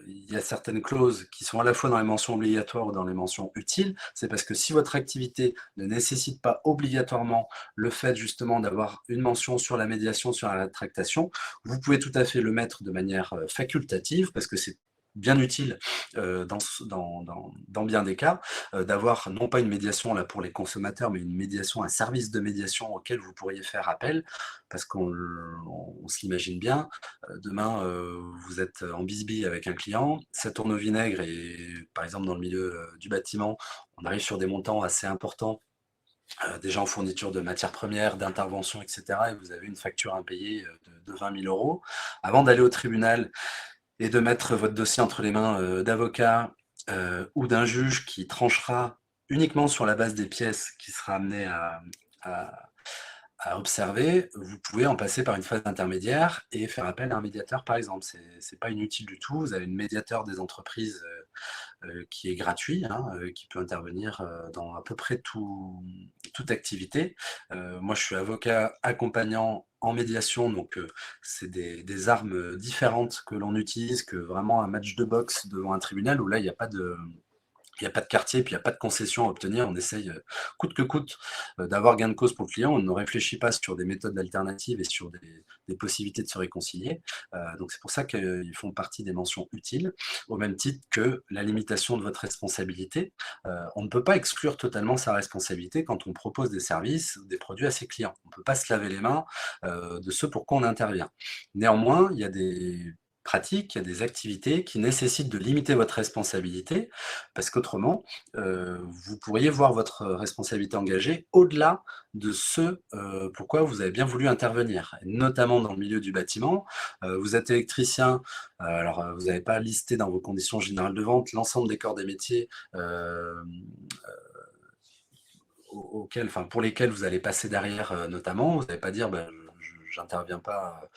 il y a certaines clauses qui sont à la fois dans les mentions obligatoires ou dans les mentions utiles. C'est parce que si votre activité ne nécessite pas obligatoirement le fait justement d'avoir une mention sur la médiation, sur la rétractation, vous pouvez tout à fait le mettre de manière facultative, parce que c'est bien utile dans bien des cas, d'avoir non pas une médiation là pour les consommateurs, mais une médiation, un service de médiation auquel vous pourriez faire appel, parce on se l'imagine bien, demain vous êtes en bisbille avec un client, ça tourne au vinaigre et par exemple dans le milieu du bâtiment, on arrive sur des montants assez importants, déjà en fourniture de matières premières, d'intervention, etc. Et vous avez une facture impayée de 20 000 euros. Avant d'aller au tribunal et de mettre votre dossier entre les mains d'avocats ou d'un juge qui tranchera uniquement sur la base des pièces qui sera amené à, à observer, vous pouvez en passer par une phase intermédiaire et faire appel à un médiateur, par exemple. C'est pas inutile du tout. Vous avez une médiateur des entreprises qui est gratuit, hein, qui peut intervenir dans à peu près toute activité. Moi, je suis avocat accompagnant en médiation, donc c'est des armes différentes que l'on utilise que vraiment un match de boxe devant un tribunal où là, il n'y a pas de quartier, puis il n'y a pas de concession à obtenir. On essaye coûte que coûte d'avoir gain de cause pour le client. On ne réfléchit pas sur des méthodes alternatives et sur des possibilités de se réconcilier. Donc c'est pour ça qu'ils font partie des mentions utiles, au même titre que la limitation de votre responsabilité. On ne peut pas exclure totalement sa responsabilité quand on propose des services ou des produits à ses clients. On ne peut pas se laver les mains de ce pour quoi on intervient. Néanmoins, il y a des pratiques, il y a des activités qui nécessitent de limiter votre responsabilité, parce qu'autrement, vous pourriez voir votre responsabilité engagée au-delà de ce pourquoi vous avez bien voulu intervenir, et notamment dans le milieu du bâtiment. Vous êtes électricien, alors vous n'avez pas listé dans vos conditions générales de vente l'ensemble des corps des métiers pour lesquels vous allez passer derrière notamment. Vous n'allez pas dire j'interviens pas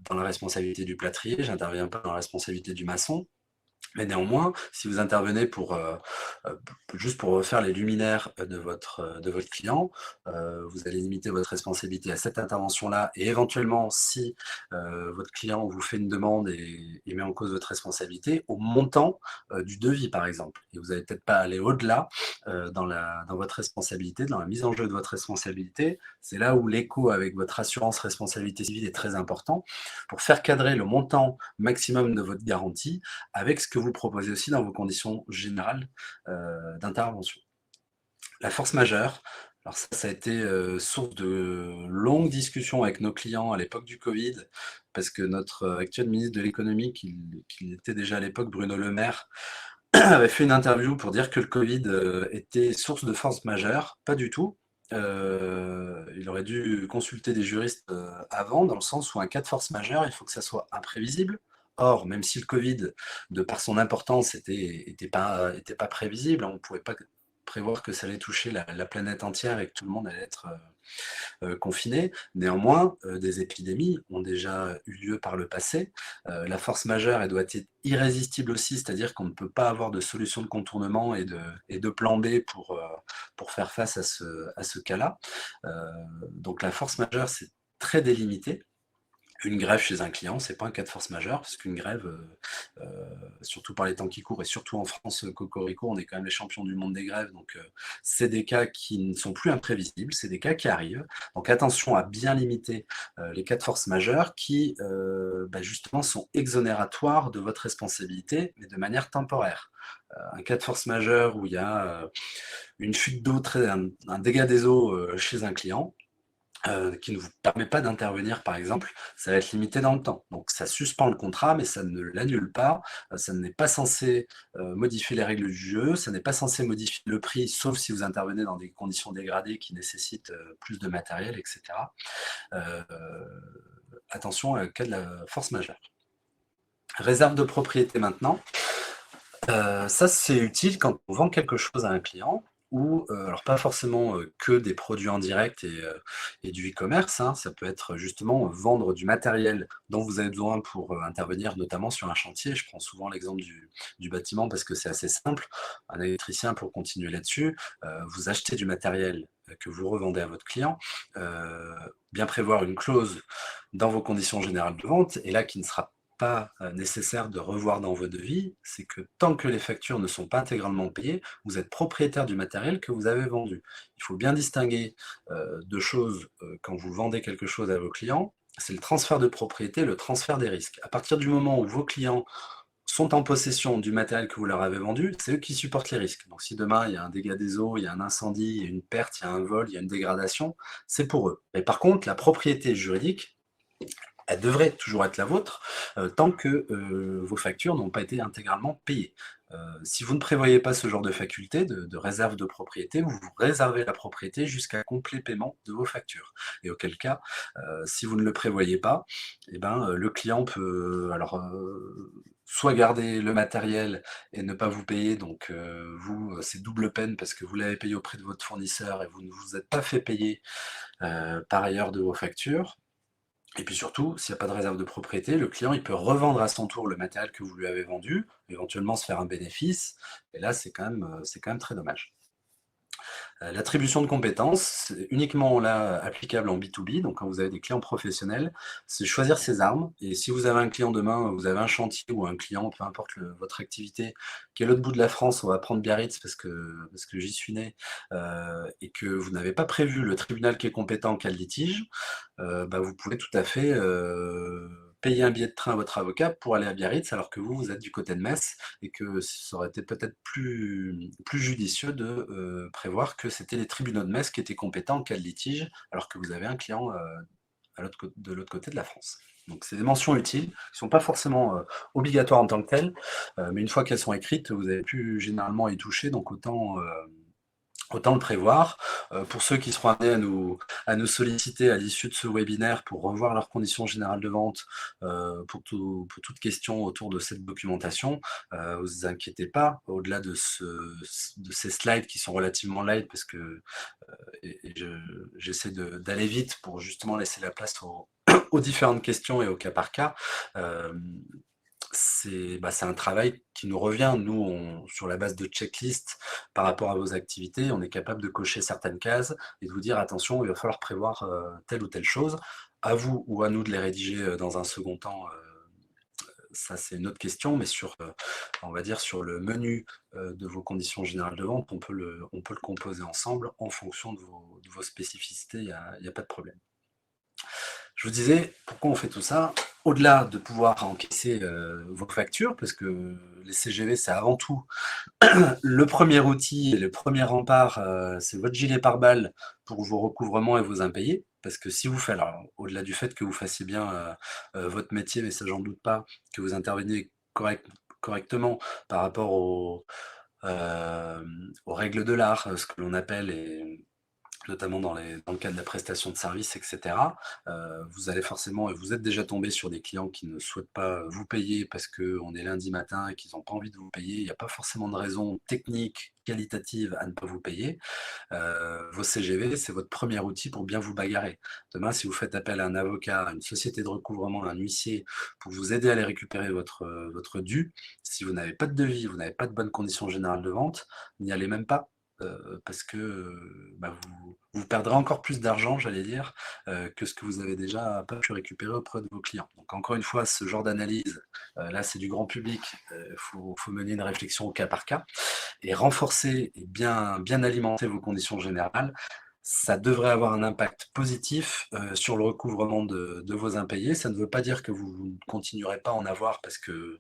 dans la responsabilité du plâtrier, j'interviens pas dans la responsabilité du maçon. Mais néanmoins, si vous intervenez juste pour refaire les luminaires de votre client, vous allez limiter votre responsabilité à cette intervention-là et éventuellement, si votre client vous fait une demande et met en cause votre responsabilité, au montant du devis, par exemple. Et vous n'allez peut-être pas aller au-delà dans votre responsabilité, dans la mise en jeu de votre responsabilité. C'est là où l'écho avec votre assurance responsabilité civile est très important pour faire cadrer le montant maximum de votre garantie avec ce que vous proposez aussi dans vos conditions générales d'intervention. La force majeure, alors ça a été source de longues discussions avec nos clients à l'époque du Covid, parce que notre actuel ministre de l'économie, qui était déjà à l'époque, Bruno Le Maire, avait fait une interview pour dire que le Covid était source de force majeure. Pas du tout. Il aurait dû consulter des juristes avant, dans le sens où un cas de force majeure, il faut que ça soit imprévisible. Or, même si le Covid, de par son importance, était pas prévisible, on ne pouvait pas prévoir que ça allait toucher la planète entière et que tout le monde allait être confinés. Néanmoins, des épidémies ont déjà eu lieu par le passé. La force majeure, elle doit être irrésistible aussi, c'est-à-dire qu'on ne peut pas avoir de solution de contournement et de plan B pour faire face à ce cas-là. Donc la force majeure, c'est très délimité. Une grève chez un client, c'est pas un cas de force majeure, parce qu'une grève, surtout par les temps qui courent, et surtout en France, cocorico, on est quand même les champions du monde des grèves, donc c'est des cas qui ne sont plus imprévisibles, c'est des cas qui arrivent. Donc attention à bien limiter les cas de force majeure qui, justement, sont exonératoires de votre responsabilité, mais de manière temporaire. Un cas de force majeure où il y a une fuite d'eau, un dégât des eaux chez un client, qui ne vous permet pas d'intervenir, par exemple, ça va être limité dans le temps. Donc ça suspend le contrat, mais ça ne l'annule pas. Ça n'est pas censé modifier les règles du jeu, ça n'est pas censé modifier le prix, sauf si vous intervenez dans des conditions dégradées qui nécessitent plus de matériel, etc. Attention à cas de la force majeure. Réserve de propriété maintenant. Ça, c'est utile quand on vend quelque chose à un client ou alors pas forcément que des produits en direct et du e-commerce, hein. Ça peut être justement vendre du matériel dont vous avez besoin pour intervenir notamment sur un chantier. Je prends souvent l'exemple du bâtiment parce que c'est assez simple. Un électricien, pour continuer là-dessus, vous achetez du matériel que vous revendez à votre client, bien prévoir une clause dans vos conditions générales de vente, et là qui ne sera pas nécessaire de revoir dans vos devis, c'est que tant que les factures ne sont pas intégralement payées, vous êtes propriétaire du matériel que vous avez vendu. Il faut bien distinguer deux choses quand vous vendez quelque chose à vos clients, c'est le transfert de propriété, le transfert des risques. À partir du moment où vos clients sont en possession du matériel que vous leur avez vendu, c'est eux qui supportent les risques. Donc si demain il y a un dégât des eaux, il y a un incendie, il y a une perte, il y a un vol, il y a une dégradation, c'est pour eux. Mais par contre, la propriété juridique, elle devrait toujours être la vôtre tant que vos factures n'ont pas été intégralement payées. Si vous ne prévoyez pas ce genre de faculté, de réserve de propriété, vous vous réservez la propriété jusqu'à complet paiement de vos factures. Et auquel cas, si vous ne le prévoyez pas, eh ben, le client peut soit garder le matériel et ne pas vous payer, donc vous, c'est double peine parce que vous l'avez payé auprès de votre fournisseur et vous ne vous êtes pas fait payer par ailleurs de vos factures. Et puis surtout, s'il n'y a pas de réserve de propriété, le client il peut revendre à son tour le matériel que vous lui avez vendu, éventuellement se faire un bénéfice, et là c'est quand même très dommage. L'attribution de compétences, c'est uniquement là applicable en B2B, donc quand vous avez des clients professionnels, c'est choisir ses armes. Et si vous avez un client demain, vous avez un chantier ou un client, peu importe votre activité, qui est à l'autre bout de la France, on va prendre Biarritz parce que j'y suis né, et que vous n'avez pas prévu le tribunal qui est compétent en cas de litige, bah, vous pouvez tout à fait payer un billet de train à votre avocat pour aller à Biarritz, alors que vous êtes du côté de Metz, et que ça aurait été peut-être plus judicieux de prévoir que c'était les tribunaux de Metz qui étaient compétents en cas de litige, alors que vous avez un client de l'autre côté de la France. Donc c'est des mentions utiles, qui ne sont pas forcément obligatoires en tant que telles, mais une fois qu'elles sont écrites, vous avez pu généralement y toucher, donc autant le prévoir. Pour ceux qui seront amenés à nous solliciter à l'issue de ce webinaire pour revoir leurs conditions générales de vente, pour toute question autour de cette documentation, vous inquiétez pas, au-delà de ces slides qui sont relativement light, parce que j'essaie d'aller vite pour justement laisser la place aux différentes questions et au cas par cas. C'est un travail qui nous revient. Nous, sur la base de checklist par rapport à vos activités, on est capable de cocher certaines cases et de vous dire attention, il va falloir prévoir telle ou telle chose. À vous ou à nous de les rédiger dans un second temps, ça c'est une autre question, mais on va dire sur le menu de vos conditions générales de vente, on peut le composer ensemble en fonction de vos spécificités, il n'y a pas de problème. Je vous disais, pourquoi on fait tout ça? Au-delà de pouvoir encaisser vos factures, parce que les CGV, c'est avant tout le premier outil et le premier rempart, c'est votre gilet pare-balles pour vos recouvrements et vos impayés. Parce que si vous faites, alors au-delà du fait que vous fassiez bien votre métier, mais ça j'en doute pas, que vous interveniez correctement par rapport aux règles de l'art, ce que l'on appelle, et notamment dans le cadre de la prestation de services, etc. Vous allez forcément, et vous êtes déjà tombé sur des clients qui ne souhaitent pas vous payer parce qu'on est lundi matin et qu'ils n'ont pas envie de vous payer. Il n'y a pas forcément de raison technique, qualitative à ne pas vous payer. Vos CGV, c'est votre premier outil pour bien vous bagarrer. Demain, si vous faites appel à un avocat, à une société de recouvrement, à un huissier, pour vous aider à aller récupérer votre dû, si vous n'avez pas de devis, vous n'avez pas de bonnes conditions générales de vente, n'y allez même pas. Parce que vous perdrez encore plus d'argent, j'allais dire, que ce que vous avez déjà pas pu récupérer auprès de vos clients. Donc encore une fois, ce genre d'analyse, là c'est du grand public, faut mener une réflexion au cas par cas, et renforcer et bien alimenter vos conditions générales. Ça devrait avoir un impact positif sur le recouvrement de vos impayés. Ça ne veut pas dire que vous ne continuerez pas à en avoir, parce que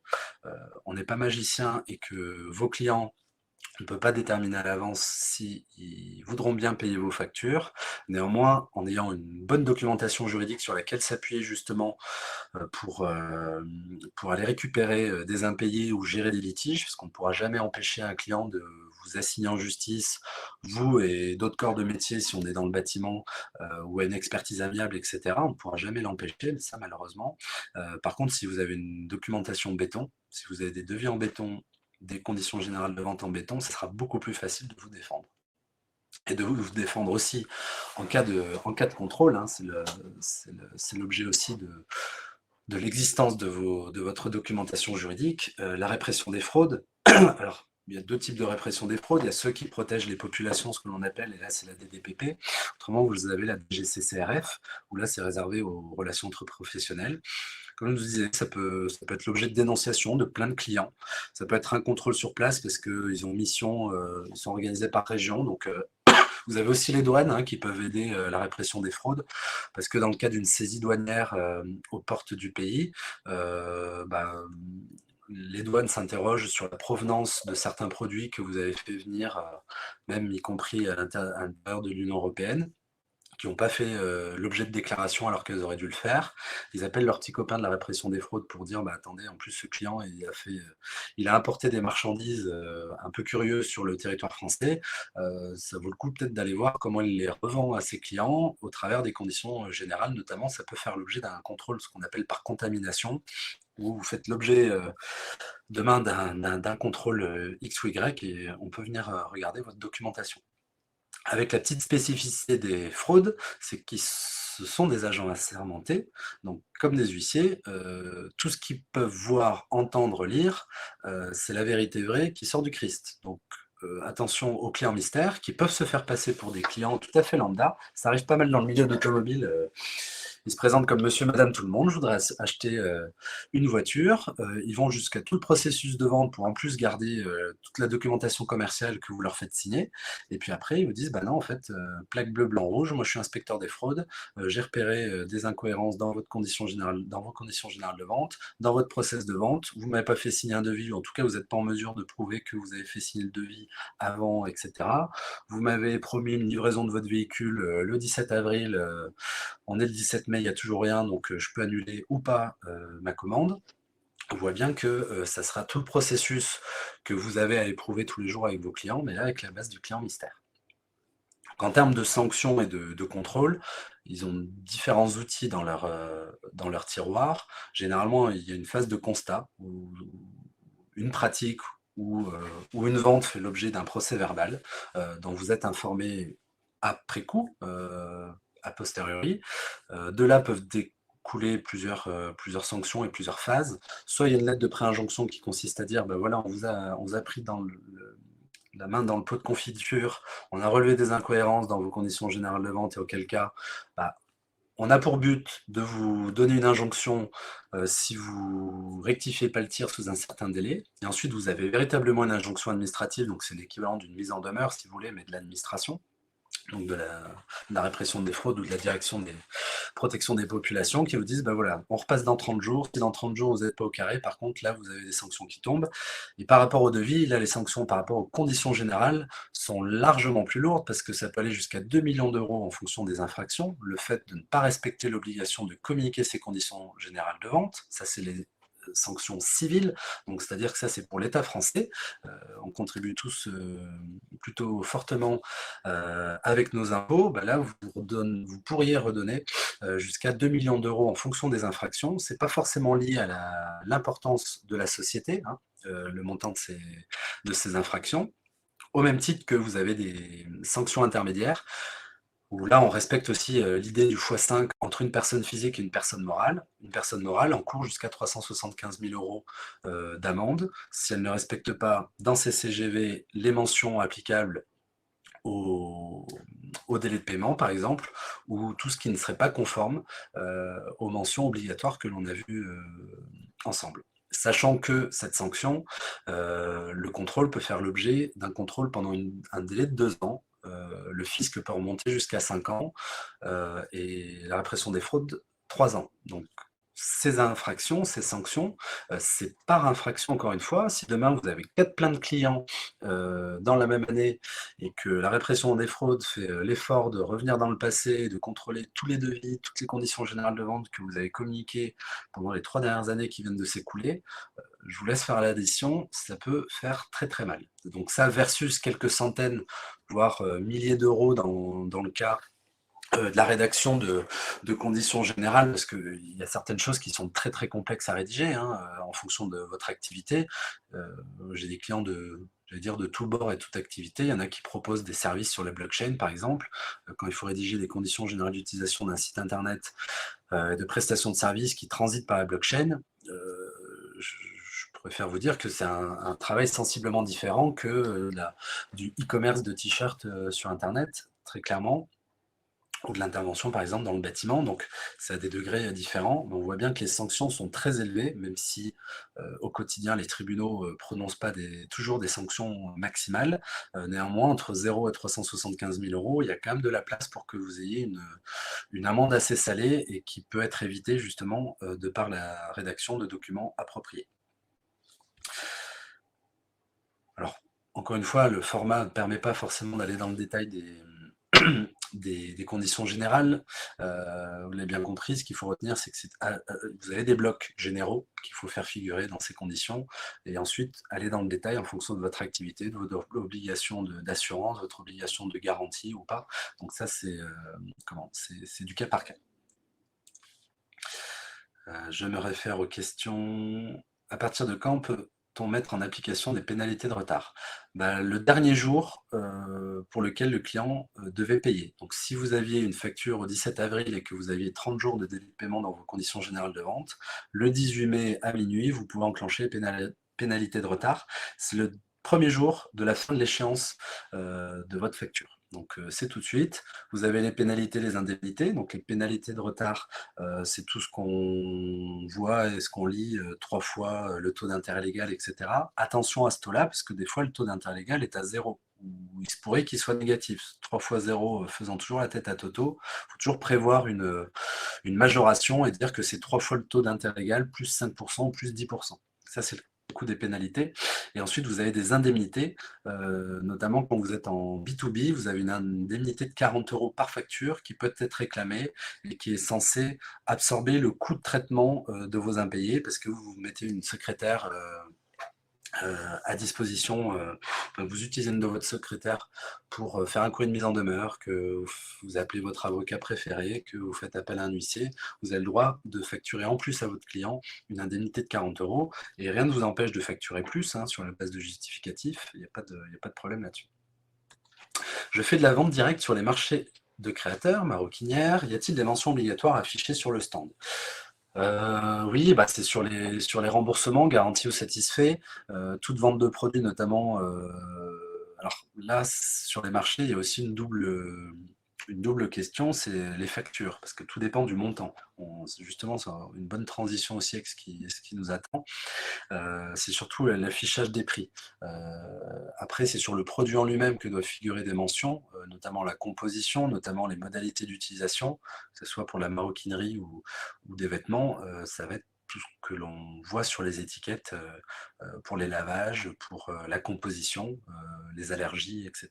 on n'est pas magicien et que vos clients, on ne peut pas déterminer à l'avance s'ils voudront bien payer vos factures. Néanmoins, en ayant une bonne documentation juridique sur laquelle s'appuyer justement pour aller récupérer des impayés ou gérer des litiges, parce qu'on ne pourra jamais empêcher un client de vous assigner en justice, vous et d'autres corps de métier, si on est dans le bâtiment, ou à une expertise amiable, etc. On ne pourra jamais l'empêcher, ça malheureusement. Par contre, si vous avez une documentation béton, si vous avez des devis en béton, des conditions générales de vente en béton, ce sera beaucoup plus facile de vous défendre. Et de vous défendre aussi en cas de contrôle, hein, c'est l'objet aussi de l'existence de votre documentation juridique. La répression des fraudes, alors il y a deux types de répression des fraudes. Il y a ceux qui protègent les populations, ce que l'on appelle, et là c'est la DDPP. Autrement, vous avez la DGCCRF, où là c'est réservé aux relations entre professionnels. Comme je vous disais, ça peut être l'objet de dénonciation de plein de clients. Ça peut être un contrôle sur place parce qu'ils ont mission, ils sont organisés par région. Donc, vous avez aussi les douanes qui peuvent aider la répression des fraudes, parce que dans le cas d'une saisie douanière aux portes du pays, les douanes s'interrogent sur la provenance de certains produits que vous avez fait venir, même y compris à l'intérieur de l'Union européenne, qui n'ont pas fait l'objet de déclaration alors qu'elles auraient dû le faire. Ils appellent leurs petits copains de la répression des fraudes pour dire: «Bah, attendez, en plus ce client il a importé des marchandises, un peu curieuses sur le territoire français, ça vaut le coup peut-être d'aller voir comment il les revend à ses clients au travers des conditions, générales». Notamment, ça peut faire l'objet d'un contrôle, ce qu'on appelle par contamination, où vous faites l'objet, demain d'un contrôle, X ou Y, et on peut venir, regarder votre documentation. Avec la petite spécificité des fraudes, c'est qu'ils ce sont des agents assermentés, donc comme des huissiers, tout ce qu'ils peuvent voir, entendre, lire, c'est la vérité vraie qui sort du Christ. Donc attention aux clients mystères qui peuvent se faire passer pour des clients tout à fait lambda. Ça arrive pas mal dans le milieu d'automobile, ils se présentent comme monsieur, madame, tout le monde: «Je voudrais acheter, une voiture». Ils vont jusqu'à tout le processus de vente pour en plus garder, toute la documentation commerciale que vous leur faites signer, et puis après ils vous disent: «Bah non, en fait, plaque bleu, blanc, rouge, moi je suis inspecteur des fraudes, j'ai repéré, des incohérences dans vos conditions générales de vente, dans votre process de vente. Vous m'avez pas fait signer un devis, ou en tout cas vous n'êtes pas en mesure de prouver que vous avez fait signer le devis avant, et cetera. Vous m'avez promis une livraison de votre véhicule, le 17 avril, on est le 17 mai, il y a toujours rien, donc je peux annuler ou pas, ma commande». On voit bien que, ça sera tout le processus que vous avez à éprouver tous les jours avec vos clients, mais là avec la base du client mystère. En termes de sanctions et de contrôle, ils ont différents outils dans leur tiroir. Généralement, il y a une phase de constat où une pratique ou une vente fait l'objet d'un procès-verbal, dont vous êtes informé après coup, a posteriori. De là peuvent découler plusieurs sanctions et plusieurs phases. Soit il y a une lettre de préinjonction qui consiste à dire: «Bah, voilà, on vous a pris dans la main dans le pot de confiture, on a relevé des incohérences dans vos conditions générales de vente, et auquel cas, bah, on a pour but de vous donner une injonction, si vous rectifiez pas le tir sous un certain délai». Et ensuite vous avez véritablement une injonction administrative, donc c'est l'équivalent d'une mise en demeure si vous voulez, mais de l'administration, donc de la répression des fraudes ou de la direction des protections des populations, qui vous disent: «Bah, voilà, on repasse dans 30 jours. Si dans 30 jours vous n'êtes pas au carré, par contre là vous avez des sanctions qui tombent». Et par rapport au devis, là les sanctions par rapport aux conditions générales sont largement plus lourdes, parce que ça peut aller jusqu'à 2 millions d'euros en fonction des infractions. Le fait de ne pas respecter l'obligation de communiquer ces conditions générales de vente, ça c'est les sanctions civiles, donc c'est-à-dire que ça c'est pour l'État français. On contribue tous, plutôt fortement, avec nos impôts. Bah, là vous pourriez redonner, jusqu'à 2 millions d'euros en fonction des infractions. C'est pas forcément lié à l'importance de la société, hein, le montant de ces infractions. Au même titre que vous avez des sanctions intermédiaires, où là, on respecte aussi, l'idée du x5 entre une personne physique et une personne morale. Une personne morale encourt jusqu'à 375 000 € d'amende si elle ne respecte pas dans ses CGV les mentions applicables au au délai de paiement, par exemple, ou tout ce qui ne serait pas conforme, aux mentions obligatoires que l'on a vues, ensemble. Sachant que cette sanction, le contrôle peut faire l'objet d'un contrôle pendant un délai de 2 ans. Le fisc peut remonter jusqu'à 5 ans, et la répression des fraudes, 3 ans. Donc ces infractions, ces sanctions, c'est par infraction, encore une fois. Si demain vous avez 4 plaintes clients, dans la même année, et que la répression des fraudes fait, l'effort de revenir dans le passé et de contrôler tous les devis, toutes les conditions générales de vente que vous avez communiquées pendant les 3 dernières années qui viennent de s'écouler, je vous laisse faire l'addition, ça peut faire très, très mal. Donc ça versus quelques centaines, voire, milliers d'euros dans le cas, de la rédaction de conditions générales, parce qu'il y a certaines choses qui sont très, très complexes à rédiger, hein, en fonction de votre activité. J'ai des clients j'allais dire, de tous bords et toute activité. Il y en a qui proposent des services sur la blockchain, par exemple. Quand il faut rédiger des conditions générales d'utilisation d'un site internet, de prestations de services qui transitent par la blockchain, je préfère vous dire que c'est un travail sensiblement différent que, du e-commerce de t-shirts, sur internet, très clairement, ou de l'intervention, par exemple, dans le bâtiment. Donc c'est à des degrés, différents, mais on voit bien que les sanctions sont très élevées, même si, au quotidien, les tribunaux, prononcent pas toujours des sanctions maximales. Néanmoins, entre 0 et 375 000 €, il y a quand même de la place pour que vous ayez une amende assez salée, et qui peut être évitée justement, de par la rédaction de documents appropriés. Alors, encore une fois, le format ne permet pas forcément d'aller dans le détail des conditions générales. Vous l'avez bien compris, ce qu'il faut retenir, c'est que vous avez des blocs généraux qu'il faut faire figurer dans ces conditions, et ensuite aller dans le détail en fonction de votre activité, de votre obligation d'assurance, votre obligation de garantie ou pas. Donc ça, c'est du cas par cas. Je me réfère aux questions. À partir de quand peut-on mettre en application des pénalités de retard? Le dernier jour pour lequel le client devait payer. Donc, si vous aviez une facture au 17 avril et que vous aviez 30 jours de délai de paiement dans vos conditions générales de vente, le 18 mai à minuit, vous pouvez enclencher les pénalités de retard. C'est le premier jour de la fin de l'échéance de votre facture. Donc, c'est tout de suite. Vous avez les pénalités, les indemnités. Donc, les pénalités de retard, c'est tout ce qu'on voit et ce qu'on lit 3 fois le taux d'intérêt légal, etc. Attention à ce taux-là, parce que des fois, le taux d'intérêt légal est à 0. Ou il se pourrait qu'il soit négatif. 3 fois 0 faisant toujours la tête à Toto, il faut toujours prévoir une majoration et dire que c'est 3 fois le taux d'intérêt légal, plus 5% ou plus 10%. Ça, c'est le coût des pénalités. Et ensuite, vous avez des indemnités, notamment quand vous êtes en B2B, vous avez une indemnité de 40 € par facture qui peut être réclamée et qui est censée absorber le coût de traitement de vos impayés, parce que vous mettez une secrétaire à disposition, vous utilisez une de votre secrétaire pour faire un courrier de mise en demeure, que vous appelez votre avocat préféré, que vous faites appel à un huissier, vous avez le droit de facturer en plus à votre client une indemnité de 40 € et rien ne vous empêche de facturer plus sur la base de justificatif, il n'y a pas de problème là-dessus. Je fais de la vente directe sur les marchés de créateurs, maroquinières, y a-t-il des mentions obligatoires affichées sur le stand? Oui, c'est sur les remboursements, garantis ou satisfaits, toute vente de produits notamment, alors là, sur les marchés, il y a aussi une double question, c'est les factures, parce que tout dépend du montant. C'est justement, c'est une bonne transition aussi avec ce qui nous attend. C'est surtout l'affichage des prix. Après, c'est sur le produit en lui-même que doivent figurer des mentions, notamment la composition, notamment les modalités d'utilisation, que ce soit pour la maroquinerie ou des vêtements, ça va être tout ce que l'on voit sur les étiquettes pour les lavages, pour la composition, les allergies, etc.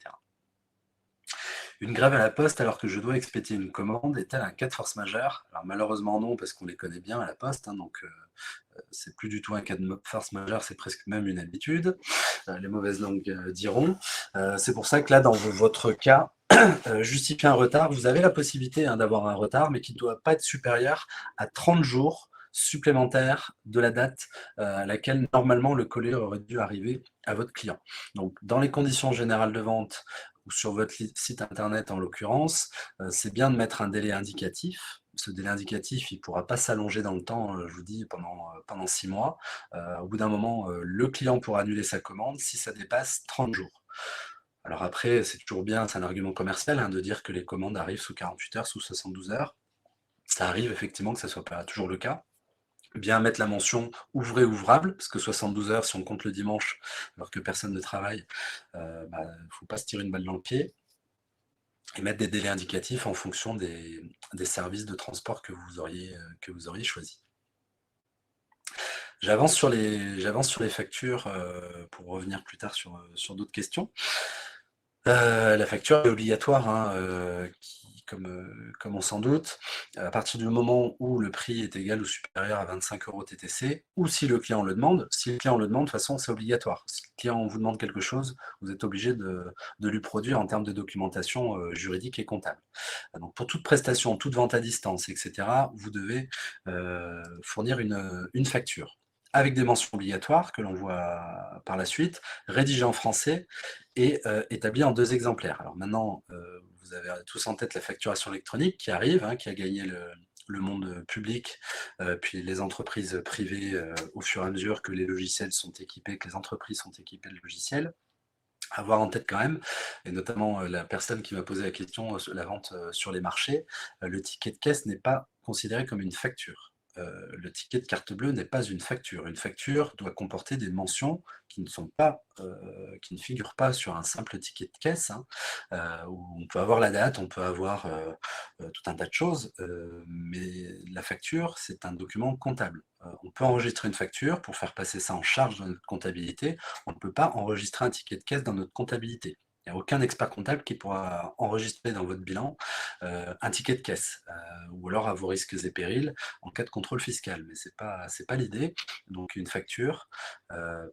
Une grève à la poste alors que je dois expédier une commande est-elle un cas de force majeure? Alors malheureusement non, parce qu'on les connaît bien à la poste, donc c'est plus du tout un cas de force majeure, c'est presque même une habitude, les mauvaises langues diront. C'est pour ça que là, dans votre cas, justifier un retard, vous avez la possibilité d'avoir un retard, mais qui ne doit pas être supérieur à 30 jours supplémentaires de la date à laquelle normalement le colis aurait dû arriver à votre client. Donc dans les conditions générales de vente ou sur votre site internet en l'occurrence, c'est bien de mettre un délai indicatif. Ce délai indicatif, il ne pourra pas s'allonger dans le temps, je vous dis, pendant 6 mois. Au bout d'un moment, le client pourra annuler sa commande si ça dépasse 30 jours. Alors après, c'est toujours bien, c'est un argument commercial de dire que les commandes arrivent sous 48 heures, sous 72 heures. Ça arrive effectivement que ça ne soit pas toujours le cas. Bien mettre la mention ouvré ouvrable, parce que 72 heures, si on compte le dimanche, alors que personne ne travaille, il ne faut pas se tirer une balle dans le pied. Et mettre des délais indicatifs en fonction des services de transport que vous auriez choisis. J'avance sur les factures pour revenir plus tard sur d'autres questions. La facture est obligatoire, comme on s'en doute, à partir du moment où le prix est égal ou supérieur à 25 € TTC, ou si le client le demande. Si le client le demande, de toute façon, c'est obligatoire. Si le client vous demande quelque chose, vous êtes obligé de lui produire en termes de documentation juridique et comptable. Donc pour toute prestation, toute vente à distance, etc., vous devez fournir une facture avec des mentions obligatoires que l'on voit par la suite, rédigée en français et établie en 2 exemplaires. Alors maintenant, vous avez tous en tête la facturation électronique qui arrive, qui a gagné le monde public, puis les entreprises privées au fur et à mesure que les logiciels sont équipés, que les entreprises sont équipées de logiciels. Avoir en tête quand même, et notamment la personne qui m'a posé la question, la vente sur les marchés, le ticket de caisse n'est pas considéré comme une facture. le ticket de carte bleue n'est pas une facture. Une facture doit comporter des mentions qui ne sont pas, qui ne figurent pas sur un simple ticket de caisse, hein, où on peut avoir la date, on peut avoir tout un tas de choses, mais la facture, c'est un document comptable. On peut enregistrer une facture pour faire passer ça en charge dans notre comptabilité. On ne peut pas enregistrer un ticket de caisse dans notre comptabilité. Il n'y a aucun expert comptable qui pourra enregistrer dans votre bilan un ticket de caisse, ou alors à vos risques et périls en cas de contrôle fiscal. Mais c'est pas l'idée. Donc une facture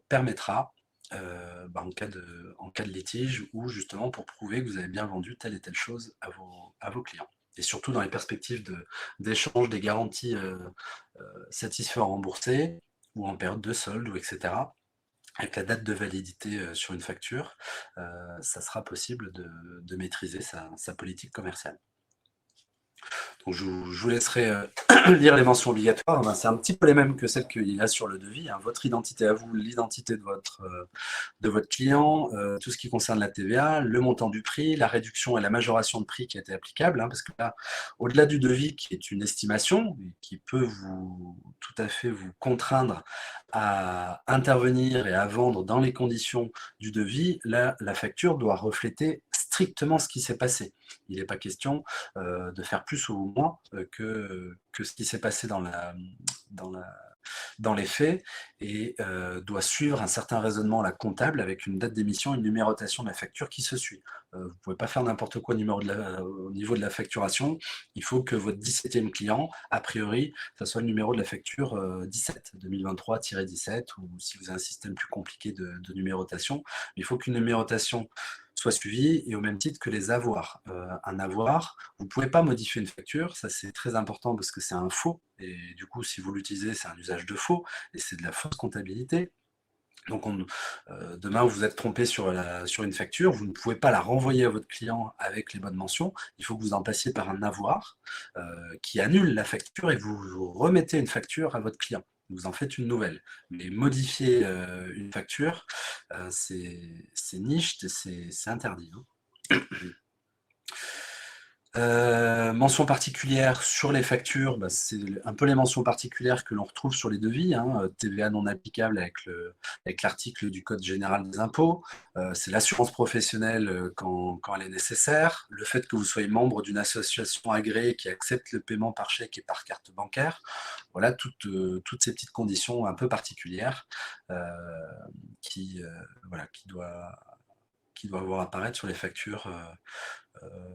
permettra, en cas de litige, ou justement pour prouver que vous avez bien vendu telle et telle chose à vos clients. Et surtout dans les perspectives d'échange des garanties satisfaits en remboursé, ou en période de solde, ou etc. Avec la date de validité sur une facture, ça sera possible de maîtriser sa politique commerciale. Donc je vous laisserai lire les mentions obligatoires. Ben, c'est un petit peu les mêmes que celles qu'il y a sur le devis, hein. Votre identité à vous, l'identité de votre client, tout ce qui concerne la TVA, le montant du prix, la réduction et la majoration de prix qui a été applicable, hein, parce que là, au-delà du devis qui est une estimation, et qui peut tout à fait vous contraindre à intervenir et à vendre dans les conditions du devis, là, la facture doit refléter strictement ce qui s'est passé. Il n'est pas question de faire plus ou moins que ce qui s'est passé dans la, dans les faits, et doit suivre un certain raisonnement à la comptable avec une date d'émission, une numérotation de la facture qui se suit. Vous ne pouvez pas faire n'importe quoi au niveau de la facturation. Il faut que votre 17e client, a priori, ça soit le numéro de la facture 17, 2023-17, ou si vous avez un système plus compliqué de numérotation, il faut qu'une numérotation soit suivie, et au même titre que les avoirs. Un avoir, vous ne pouvez pas modifier une facture, ça c'est très important parce que c'est un faux, et du coup si vous l'utilisez c'est un usage de faux, et c'est de la fausse comptabilité. Donc demain vous êtes trompé sur une facture, vous ne pouvez pas la renvoyer à votre client avec les bonnes mentions, il faut que vous en passiez par un avoir qui annule la facture, et vous remettez une facture à votre client. Vous en faites une nouvelle. Mais modifier une facture, c'est niche, c'est interdit, hein. Mentions particulières sur les factures, bah, c'est un peu les mentions particulières que l'on retrouve sur les devis, hein, TVA non applicable avec l'article du Code général des impôts, c'est l'assurance professionnelle quand elle est nécessaire, le fait que vous soyez membre d'une association agréée qui accepte le paiement par chèque et par carte bancaire. Voilà toutes ces petites conditions un peu particulières euh, voilà, qui doivent voir apparaître sur les factures,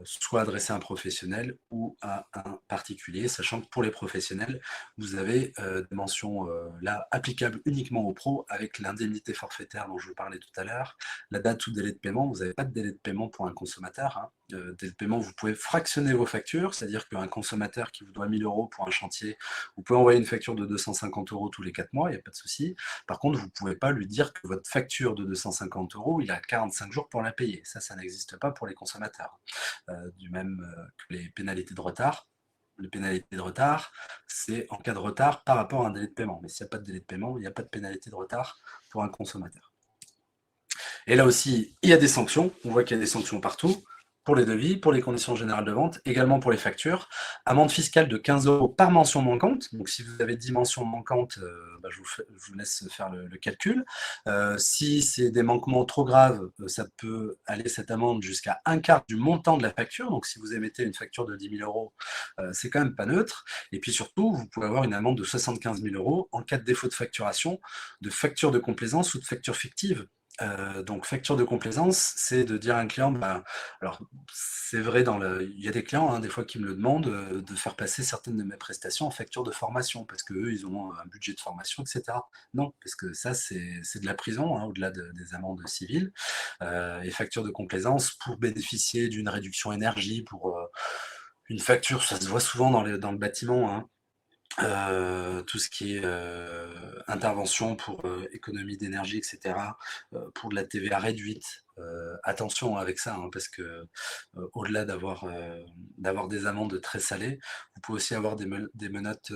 soit adressé à un professionnel ou à un particulier, sachant que pour les professionnels, vous avez des mentions là applicables uniquement aux pros, avec l'indemnité forfaitaire dont je vous parlais tout à l'heure, la date ou délai de paiement. Vous n'avez pas de délai de paiement pour un consommateur, hein. Délai de paiement, vous pouvez fractionner vos factures, c'est-à-dire qu'un consommateur qui vous doit 1000 euros pour un chantier, vous pouvez envoyer une facture de 250 euros tous les 4 mois, il n'y a pas de souci. Par contre, vous ne pouvez pas lui dire que votre facture de 250 euros, il a 45 jours pour la payer. Ça n'existe pas pour les consommateurs. Du même que les pénalités de retard. Les pénalités de retard, c'est en cas de retard par rapport à un délai de paiement. Mais s'il n'y a pas de délai de paiement, il n'y a pas de pénalité de retard pour un consommateur. Et là aussi, il y a des sanctions. On voit qu'il y a des sanctions partout. Pour les devis, pour les conditions générales de vente, également pour les factures. Amende fiscale de 15 euros par mention manquante. Donc si vous avez 10 mentions manquantes, je vous laisse faire le calcul. Si c'est des manquements trop graves, ça peut aller, cette amende, jusqu'à un quart du montant de la facture. Donc si vous émettez une facture de 10 000 euros, c'est quand même pas neutre. Et puis surtout, vous pouvez avoir une amende de 75 000 euros en cas de défaut de facturation, de facture de complaisance ou de facture fictive. Donc facture de complaisance, c'est de dire à un client, alors c'est vrai, il y a des clients, hein, des fois qui me le demandent, de faire passer certaines de mes prestations en facture de formation, parce qu'eux, ils ont un budget de formation, etc. Non, parce que ça, c'est de la prison, hein, au-delà des amendes civiles. Et facture de complaisance, pour bénéficier d'une réduction énergie, pour une facture, ça se voit souvent dans le bâtiment, hein. Tout ce qui est intervention pour économie d'énergie, etc., pour de la TVA réduite. Attention avec ça, hein, parce que au-delà d'avoir des amendes très salées, vous pouvez aussi avoir des menottes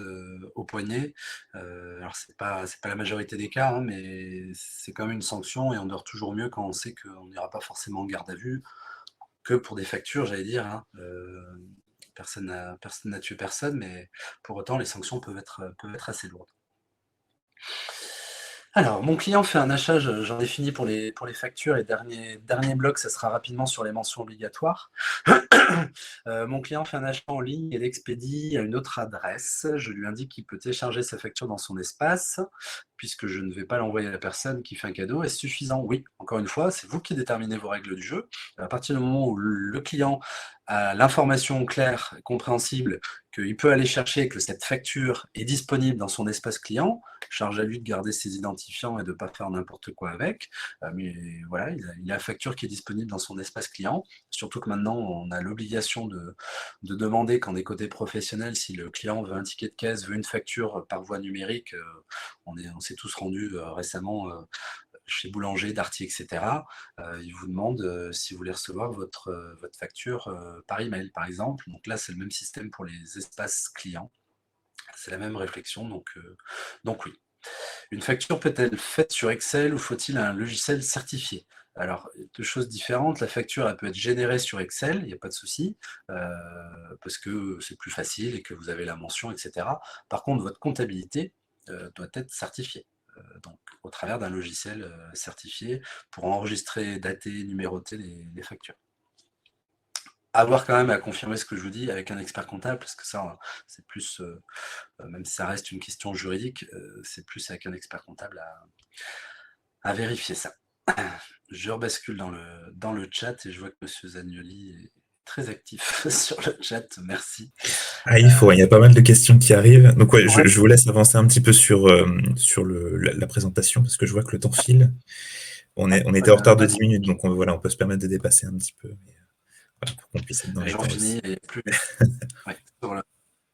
au poignet. Alors c'est pas la majorité des cas, hein, mais c'est quand même une sanction, et on dort toujours mieux quand on sait qu'on n'ira pas forcément en garde à vue que pour des factures, j'allais dire, hein, personne n'a tué personne, mais pour autant, les sanctions peuvent être assez lourdes. Alors, mon client fait un achat, j'en ai fini pour les factures et dernier bloc, ça sera rapidement sur les mentions obligatoires. Mon client fait un achat en ligne et l'expédie à une autre adresse. Je lui indique qu'il peut télécharger sa facture dans son espace, puisque je ne vais pas l'envoyer à la personne qui fait un cadeau. Est-ce suffisant? Oui, encore une fois, c'est vous qui déterminez vos règles du jeu. À partir du moment où le client a l'information claire, compréhensible, qu'il peut aller chercher, que cette facture est disponible dans son espace client, charge à lui de garder ses identifiants et de ne pas faire n'importe quoi avec. Mais voilà, il a la facture qui est disponible dans son espace client. Surtout que maintenant, on a l'obligation de demander quand des côtés professionnels, si le client veut un ticket de caisse, veut une facture par voie numérique, on s'est tous rendus récemment chez Boulanger, Darty, etc. Ils vous demandent si vous voulez recevoir votre facture par email, par exemple. Donc là, c'est le même système pour les espaces clients. C'est la même réflexion, donc oui. Une facture peut-elle être faite sur Excel ou faut-il un logiciel certifié? Alors, deux choses différentes. La facture, elle peut être générée sur Excel, il n'y a pas de souci, parce que c'est plus facile et que vous avez la mention, etc. Par contre, votre comptabilité doit être certifiée, donc au travers d'un logiciel certifié pour enregistrer, dater, numéroter les factures. Avoir quand même à confirmer ce que je vous dis avec un expert comptable, parce que ça, c'est plus, même si ça reste une question juridique, c'est plus avec un expert comptable à vérifier ça. Je rebascule dans le chat et je vois que Monsieur Zagnoli est très actif sur le chat, merci. Ah, il y a pas mal de questions qui arrivent. Donc ouais, Ouais. je vous laisse avancer un petit peu sur, la présentation, parce que je vois que le temps file. On était en retard de 10 minutes, donc voilà, on peut se permettre de dépasser un petit peu, mais, voilà, pour qu'on puisse être dans les J'en temps finis aussi. et plus. Ouais, voilà.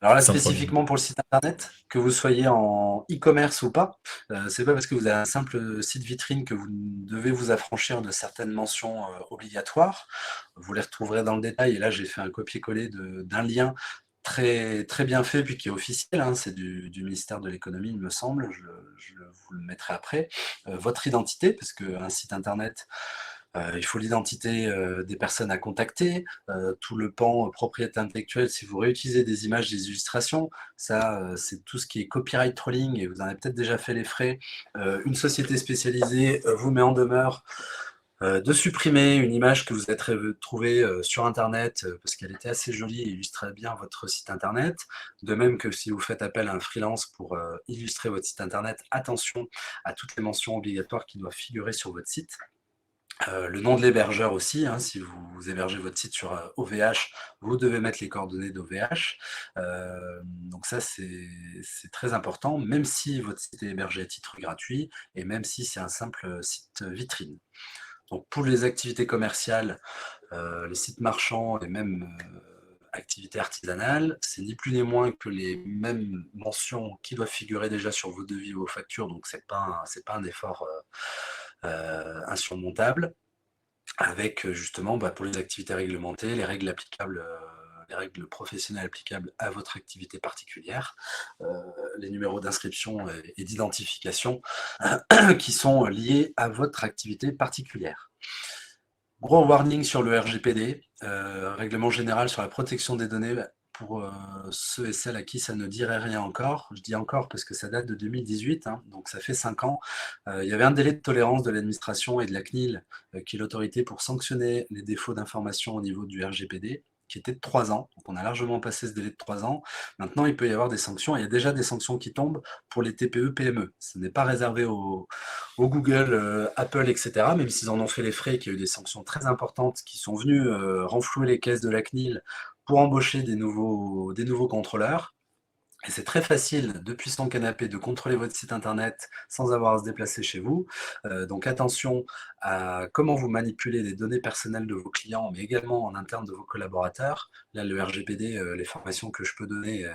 Alors là, Sans problème. spécifiquement pour le site internet, que vous soyez en e-commerce ou pas, c'est pas parce que vous avez un simple site vitrine que vous devez vous affranchir de certaines mentions obligatoires. Vous les retrouverez dans le détail. Et là, j'ai fait un copier-coller d'un lien très, très bien fait, puis qui est officiel. Hein, c'est du ministère de l'économie, il me semble. Je vous le mettrai après. Votre identité, parce qu'un site internet, il faut l'identité des personnes à contacter, tout le pan propriété intellectuelle, si vous réutilisez des images, des illustrations, ça c'est tout ce qui est copyright trolling et vous en avez peut-être déjà fait les frais. Une société spécialisée vous met en demeure de supprimer une image que vous avez trouvée sur internet parce qu'elle était assez jolie et illustrait bien votre site internet. De même que si vous faites appel à un freelance pour illustrer votre site internet, attention à toutes les mentions obligatoires qui doivent figurer sur votre site. Le nom de l'hébergeur aussi, hein, si vous hébergez votre site sur OVH, vous devez mettre les coordonnées d'OVH. Donc ça, c'est très important, même si votre site est hébergé à titre gratuit et même si c'est un simple site vitrine. Donc pour les activités commerciales, les sites marchands et même activités artisanales, c'est ni plus ni moins que les mêmes mentions qui doivent figurer déjà sur vos devis ou vos factures, donc c'est pas un effort insurmontable, avec justement pour les activités réglementées, les règles applicables, les règles professionnelles applicables à votre activité particulière, les numéros d'inscription et d'identification qui sont liés à votre activité particulière. Gros warning sur le RGPD, règlement général sur la protection des données pour ceux et celles à qui ça ne dirait rien encore. Je dis encore parce que ça date de 2018, hein, donc ça fait 5 ans. Il y avait un délai de tolérance de l'administration et de la CNIL, qui est l'autorité pour sanctionner les défauts d'information au niveau du RGPD, qui était de 3 ans. Donc on a largement passé ce délai de 3 ans. Maintenant, il peut y avoir des sanctions. Il y a déjà des sanctions qui tombent pour les TPE, PME. Ce n'est pas réservé aux Google, Apple, etc., même s'ils en ont fait les frais, qu'il y a eu des sanctions très importantes qui sont venues renflouer les caisses de la CNIL pour embaucher des nouveaux contrôleurs. Et c'est très facile, depuis son canapé, de contrôler votre site internet sans avoir à se déplacer chez vous. Donc attention à comment vous manipulez les données personnelles de vos clients, mais également en interne de vos collaborateurs. Là, le RGPD, les formations que je peux donner,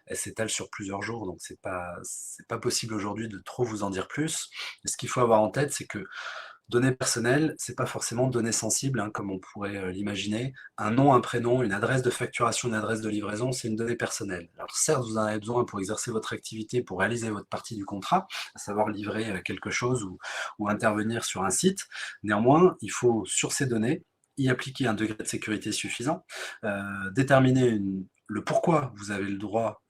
elles s'étalent sur plusieurs jours, donc c'est pas possible aujourd'hui de trop vous en dire plus. Et ce qu'il faut avoir en tête, c'est que données personnelles, c'est pas forcément données sensibles, hein, comme on pourrait l'imaginer. Un nom, un prénom, une adresse de facturation, une adresse de livraison, c'est une donnée personnelle. Alors certes, vous en avez besoin pour exercer votre activité, pour réaliser votre partie du contrat, à savoir livrer quelque chose ou intervenir sur un site. Néanmoins, il faut, sur ces données, y appliquer un degré de sécurité suffisant, déterminer le pourquoi vous avez le droit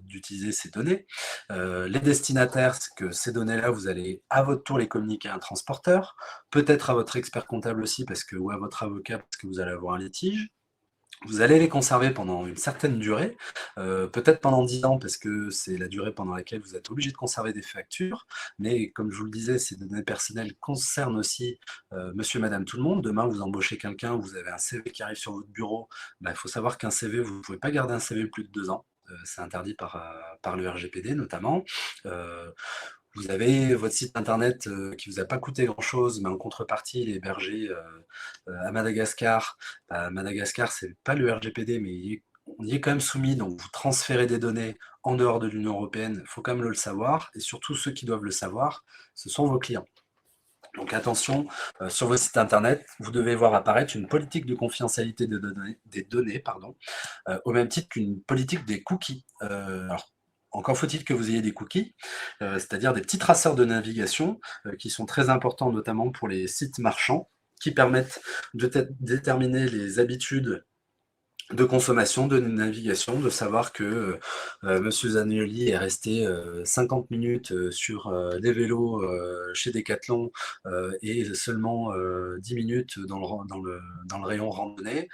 d'utiliser ces données, les destinataires, c'est que ces données-là, vous allez à votre tour les communiquer à un transporteur, peut-être à votre expert comptable aussi, ou à votre avocat, parce que vous allez avoir un litige. Vous allez les conserver pendant une certaine durée, peut-être pendant 10 ans parce que c'est la durée pendant laquelle vous êtes obligé de conserver des factures, mais comme je vous le disais, ces données personnelles concernent aussi, monsieur, madame, tout le monde. Demain, vous embauchez quelqu'un, vous avez un CV qui arrive sur votre bureau, bah, il faut savoir qu'un CV, vous ne pouvez pas garder un CV plus de 2 ans. C'est interdit par le RGPD notamment. Heu, Vous avez votre site internet, qui vous a pas coûté grand-chose, mais en contrepartie, il est hébergé, à Madagascar. Madagascar, c'est pas le RGPD, mais on y est quand même soumis, donc vous transférez des données en dehors de l'Union européenne, il faut quand même le savoir et surtout ceux qui doivent le savoir, ce sont vos clients. Donc attention, sur votre site internet, vous devez voir apparaître une politique de confidentialité des données, pardon, au même titre qu'une politique des cookies. Alors, encore faut-il que vous ayez des cookies, c'est-à-dire des petits traceurs de navigation qui sont très importants, notamment pour les sites marchands, qui permettent de déterminer les habitudes de consommation, de navigation, de savoir que Monsieur Zanioli est resté 50 minutes sur des vélos chez Decathlon et seulement 10 minutes dans le rayon randonnée.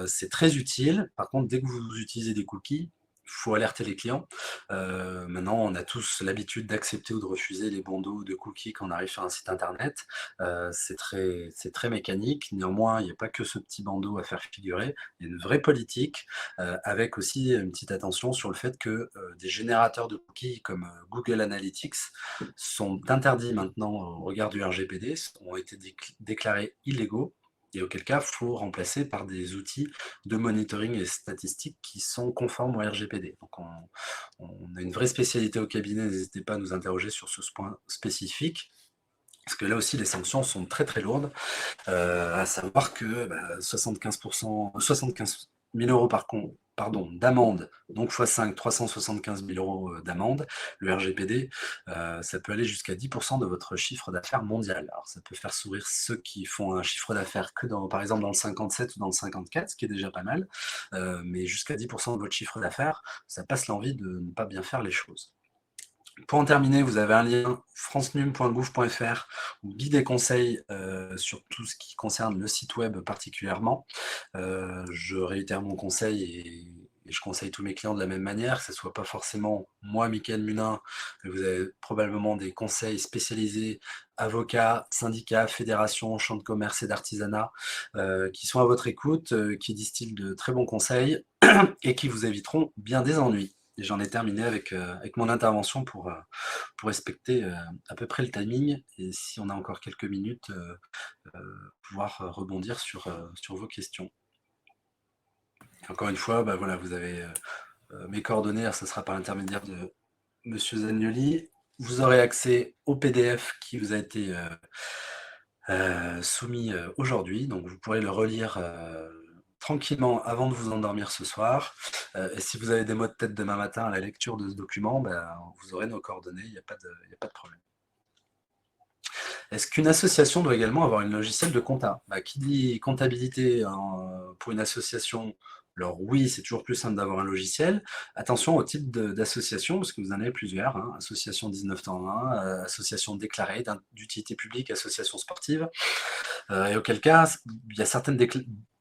C'est très utile. Par contre, dès que vous utilisez des cookies, il faut alerter les clients. Maintenant, on a tous l'habitude d'accepter ou de refuser les bandeaux de cookies quand on arrive sur un site internet. C'est très mécanique. Néanmoins, il n'y a pas que ce petit bandeau à faire figurer. Il y a une vraie politique, avec aussi une petite attention sur le fait que des générateurs de cookies comme Google Analytics sont interdits maintenant au regard du RGPD, ont été déclarés illégaux. Et auquel cas, il faut remplacer par des outils de monitoring et statistiques qui sont conformes au RGPD. Donc on a une vraie spécialité au cabinet, n'hésitez pas à nous interroger sur ce point spécifique, parce que là aussi les sanctions sont très très lourdes, à savoir que 75 000 euros d'amende, donc x 5, 375 000 euros d'amende. Le RGPD, ça peut aller jusqu'à 10% de votre chiffre d'affaires mondial. Alors ça peut faire sourire ceux qui font un chiffre d'affaires que par exemple dans le 57 ou dans le 54, ce qui est déjà pas mal, mais jusqu'à 10% de votre chiffre d'affaires, ça passe l'envie de ne pas bien faire les choses. Pour en terminer, vous avez un lien francenum.gouv.fr où guide et conseils sur tout ce qui concerne le site web particulièrement. Je réitère mon conseil et je conseille tous mes clients de la même manière, que ce ne soit pas forcément moi, Mickaël Munin, mais vous avez probablement des conseils spécialisés, avocats, syndicats, fédérations, champs de commerce et d'artisanat, qui sont à votre écoute, qui distillent de très bons conseils et qui vous éviteront bien des ennuis. Et j'en ai terminé avec mon intervention pour respecter à peu près le timing. Et si on a encore quelques minutes, pouvoir rebondir sur vos questions. Encore une fois, bah voilà, vous avez mes coordonnées, alors ça sera par l'intermédiaire de Monsieur Zagnoli. Vous aurez accès au PDF qui vous a été soumis aujourd'hui, donc vous pourrez le relire tranquillement avant de vous endormir ce soir. Et si vous avez des maux de tête demain matin à la lecture de ce document, vous aurez nos coordonnées, il n'y a pas de problème. Est-ce qu'une association doit également avoir une logiciel de compta? Qui dit comptabilité pour une association? Alors oui, c'est toujours plus simple d'avoir un logiciel. Attention au type d'association, parce que vous en avez plusieurs, hein. Association 1901, association déclarée d'utilité publique, association sportive. Et auquel cas, il y a certaines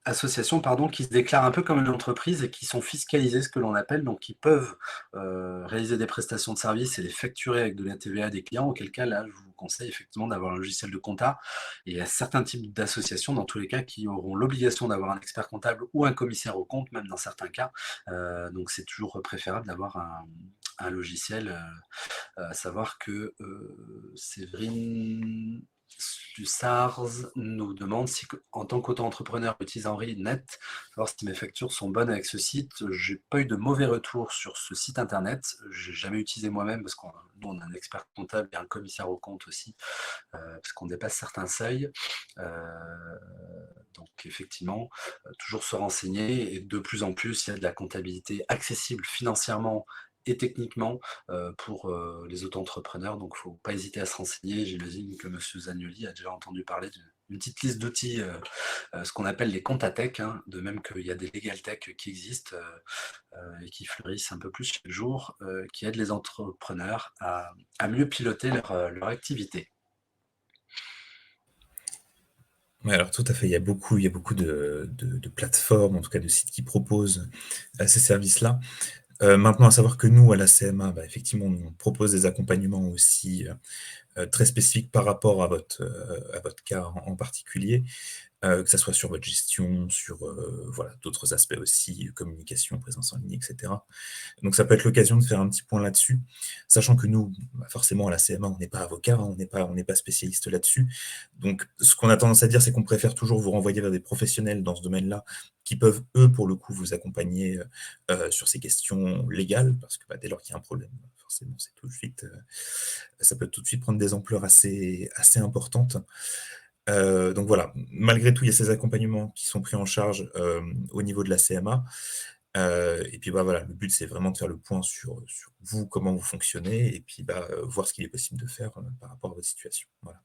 associations qui se déclarent un peu comme une entreprise et qui sont fiscalisées, ce que l'on appelle, donc qui peuvent réaliser des prestations de services et les facturer avec de la TVA des clients, auquel cas, là, je vous conseille effectivement d'avoir un logiciel de compta. Et il y a certains types d'associations, dans tous les cas, qui auront l'obligation d'avoir un expert comptable ou un commissaire aux comptes, même dans certains cas. Donc c'est toujours préférable d'avoir un logiciel, à savoir que Séverine Lussars nous demande si, en tant qu'auto-entrepreneur utilisant Net, savoir si mes factures sont bonnes avec ce site. J'ai pas eu de mauvais retours sur ce site internet. J'ai jamais utilisé moi-même parce qu'on on a un expert comptable et un commissaire aux comptes aussi, parce qu'on dépasse certains seuils. Donc effectivement, toujours se renseigner et de plus en plus, il y a de la comptabilité accessible financièrement et techniquement pour les auto-entrepreneurs. Donc, il ne faut pas hésiter à se renseigner. J'imagine que monsieur Zagnoli a déjà entendu parler d'une petite liste d'outils, ce qu'on appelle les Comptatech, hein, de même qu'il y a des Legal Tech qui existent et qui fleurissent un peu plus chaque jour, qui aident les entrepreneurs à mieux piloter leur activité. Ouais, alors tout à fait, il y a beaucoup de plateformes, en tout cas de sites qui proposent ces services-là. Maintenant, à savoir que nous, à la CMA, bah, effectivement, on propose des accompagnements aussi très spécifiques par rapport à votre cas en particulier. Que ça soit sur votre gestion, sur voilà, d'autres aspects aussi, communication, présence en ligne, etc. Donc ça peut être l'occasion de faire un petit point là-dessus, sachant que nous, bah, forcément à la CMA, on n'est pas avocat, hein, on n'est pas spécialiste là-dessus. Donc ce qu'on a tendance à dire, c'est qu'on préfère toujours vous renvoyer vers des professionnels dans ce domaine-là qui peuvent, eux, pour le coup, vous accompagner sur ces questions légales, parce que bah, dès lors qu'il y a un problème, forcément, c'est tout de suite, ça peut tout de suite prendre des ampleurs assez importantes. Donc voilà, malgré tout, il y a ces accompagnements qui sont pris en charge au niveau de la CMA. Et puis bah, voilà, le but, c'est vraiment de faire le point sur vous, comment vous fonctionnez, et puis bah, voir ce qu'il est possible de faire par rapport à votre situation. Voilà.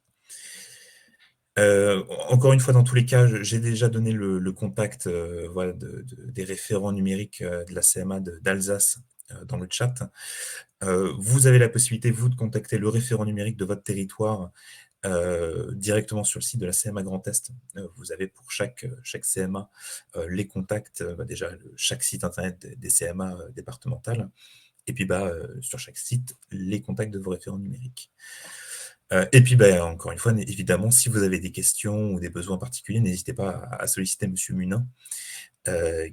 Encore une fois, dans tous les cas, j'ai déjà donné le contact voilà, des référents numériques de la CMA d'Alsace dans le chat. Vous avez la possibilité, vous, de contacter le référent numérique de votre territoire directement sur le site de la CMA Grand Est. Vous avez pour chaque CMA les contacts, bah déjà chaque site internet des CMA départementales, et puis bah, sur chaque site, les contacts de vos référents numériques. Et puis bah, encore une fois, évidemment, si vous avez des questions ou des besoins particuliers, n'hésitez pas à solliciter Monsieur Munin,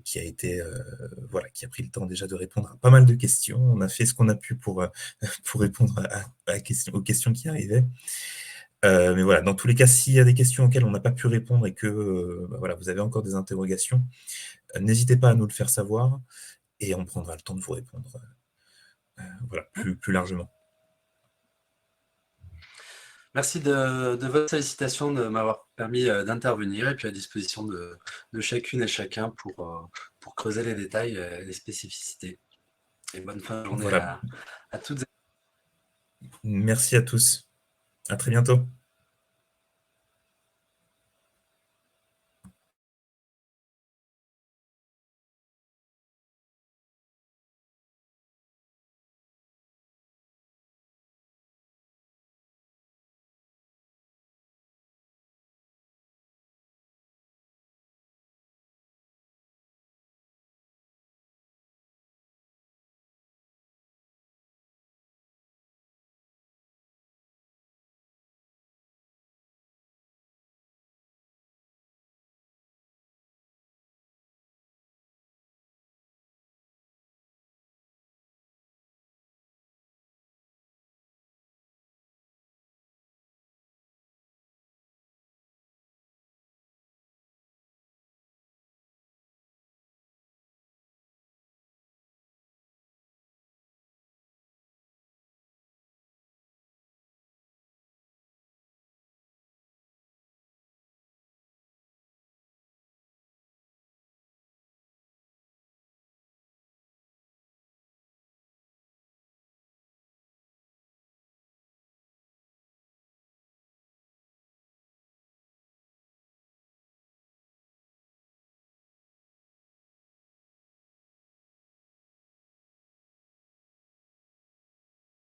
qui a été voilà, qui a pris le temps déjà de répondre à pas mal de questions. On a fait ce qu'on a pu pour, pour répondre aux questions qui arrivaient. Mais voilà, dans tous les cas, s'il y a des questions auxquelles on n'a pas pu répondre et que bah voilà, vous avez encore des interrogations, n'hésitez pas à nous le faire savoir et on prendra le temps de vous répondre voilà, plus largement. Merci de votre sollicitation, de m'avoir permis d'intervenir et puis à disposition de chacune et chacun pour creuser les détails et les spécificités. Et bonne fin de journée Voilà, à toutes et merci à tous. À très bientôt.